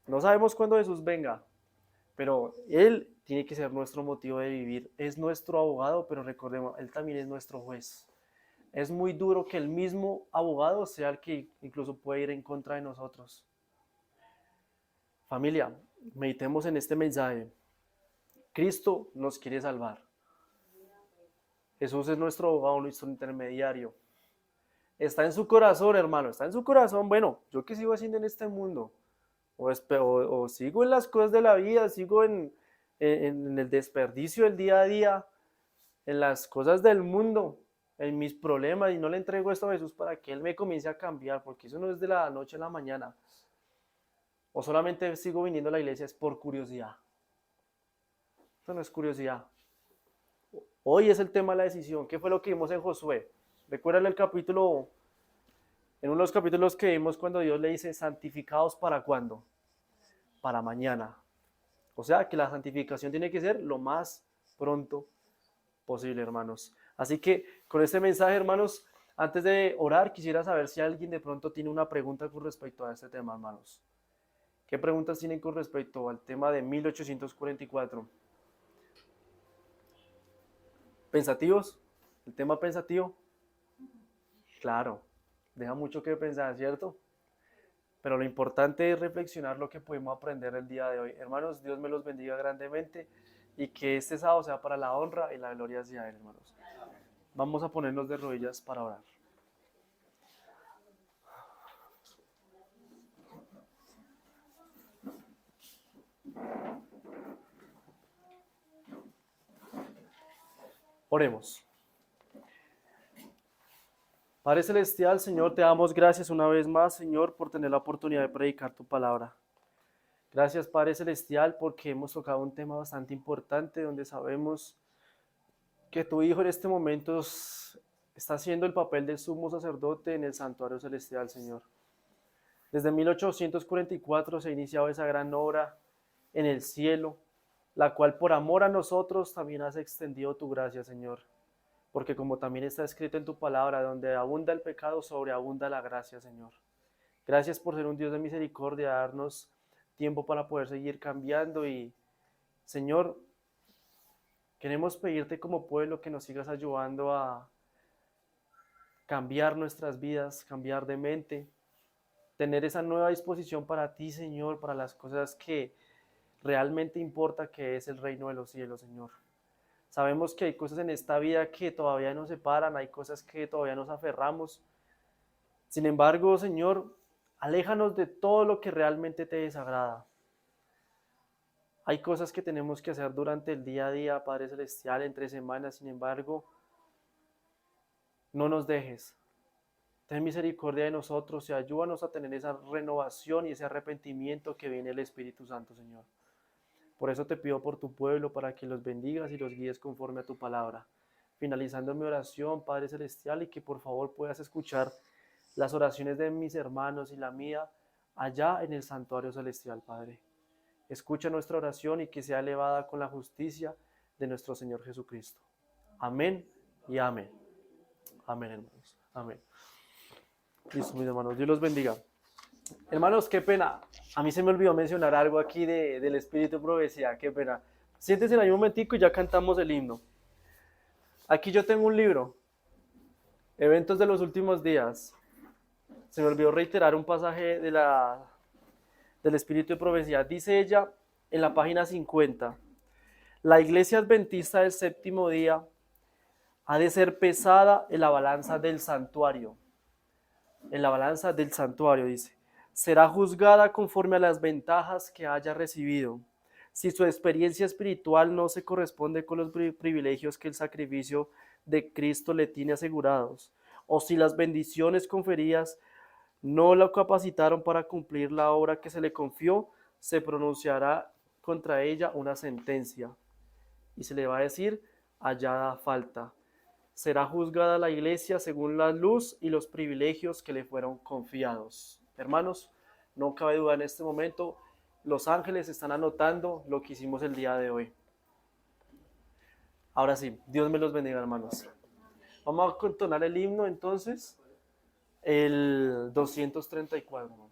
no sabemos cuándo Jesús venga, pero Él tiene que ser nuestro motivo de vivir. Es nuestro abogado, pero recordemos, Él también es nuestro juez. Es muy duro que el mismo abogado sea el que incluso puede ir en contra de nosotros. Familia, meditemos en este mensaje. Cristo nos quiere salvar. Jesús es nuestro abogado, nuestro intermediario. Está en su corazón, hermano, está en su corazón. Bueno, ¿yo qué sigo haciendo en este mundo? O sigo en las cosas de la vida, sigo en el desperdicio del día a día, en las cosas del mundo, en mis problemas, y no le entrego esto a Jesús para que Él me comience a cambiar, porque eso no es de la noche a la mañana. O solamente sigo viniendo a la iglesia es por curiosidad. Eso no es curiosidad. Hoy es el tema de la decisión. ¿Qué fue lo que vimos en Josué? Recuerdan el capítulo, en uno de los capítulos que vimos cuando Dios le dice, santificados para cuándo? Para mañana. O sea que la santificación tiene que ser lo más pronto posible, hermanos. Así que con este mensaje, hermanos, antes de orar, quisiera saber si alguien de pronto tiene una pregunta con respecto a este tema, hermanos. ¿Qué preguntas tienen con respecto al tema de 1844? ¿Pensativos? ¿El tema pensativo? Claro, deja mucho que pensar, ¿cierto? Pero lo importante es reflexionar lo que podemos aprender el día de hoy. Hermanos, Dios me los bendiga grandemente y que este sábado sea para la honra y la gloria hacia Él, hermanos. Vamos a ponernos de rodillas para orar. Oremos. Padre Celestial, Señor, te damos gracias una vez más, Señor, por tener la oportunidad de predicar tu palabra. Gracias, Padre Celestial, porque hemos tocado un tema bastante importante donde sabemos que tu Hijo en este momento está haciendo el papel de sumo sacerdote en el santuario celestial, Señor. Desde 1844 se ha iniciado esa gran obra en el cielo, la cual por amor a nosotros también has extendido tu gracia, Señor. Porque como también está escrito en tu palabra, donde abunda el pecado, sobreabunda la gracia, Señor. Gracias por ser un Dios de misericordia, darnos tiempo para poder seguir cambiando y, Señor, queremos pedirte como pueblo que nos sigas ayudando a cambiar nuestras vidas, cambiar de mente, tener esa nueva disposición para ti, Señor, para las cosas que realmente importa, que es el reino de los cielos, Señor. Sabemos que hay cosas en esta vida que todavía nos separan, hay cosas que todavía nos aferramos. Sin embargo, Señor, aléjanos de todo lo que realmente te desagrada. Hay cosas que tenemos que hacer durante el día a día, Padre Celestial, entre semanas. Sin embargo, no nos dejes. Ten misericordia de nosotros y ayúdanos a tener esa renovación y ese arrepentimiento que viene el Espíritu Santo, Señor. Por eso te pido por tu pueblo, para que los bendigas y los guíes conforme a tu palabra. Finalizando mi oración, Padre Celestial, y que por favor puedas escuchar las oraciones de mis hermanos y la mía allá en el santuario celestial, Padre. Escucha nuestra oración y que sea elevada con la justicia de nuestro Señor Jesucristo. Amén y amén. Amén, hermanos. Amén. Listo, mis hermanos. Dios los bendiga. Hermanos, qué pena. A mí se me olvidó mencionar algo aquí del Espíritu de Profecía. Qué pena. Siéntense ahí un momentico y ya cantamos el himno. Aquí yo tengo un libro. Eventos de los últimos días. Se me olvidó reiterar un pasaje del Espíritu de Profecía. Dice ella en la página 50. La iglesia adventista del séptimo día ha de ser pesada en la balanza del santuario. En la balanza del santuario, dice. Será juzgada conforme a las ventajas que haya recibido. Si su experiencia espiritual no se corresponde con los privilegios que el sacrificio de Cristo le tiene asegurados, o si las bendiciones conferidas no la capacitaron para cumplir la obra que se le confió, se pronunciará contra ella una sentencia y se le va a decir hallada falta. Será juzgada la iglesia según la luz y los privilegios que le fueron confiados. Hermanos, no cabe duda en este momento, los ángeles están anotando lo que hicimos el día de hoy. Ahora sí, Dios me los bendiga, hermanos. Vamos a entonar el himno entonces, el 234.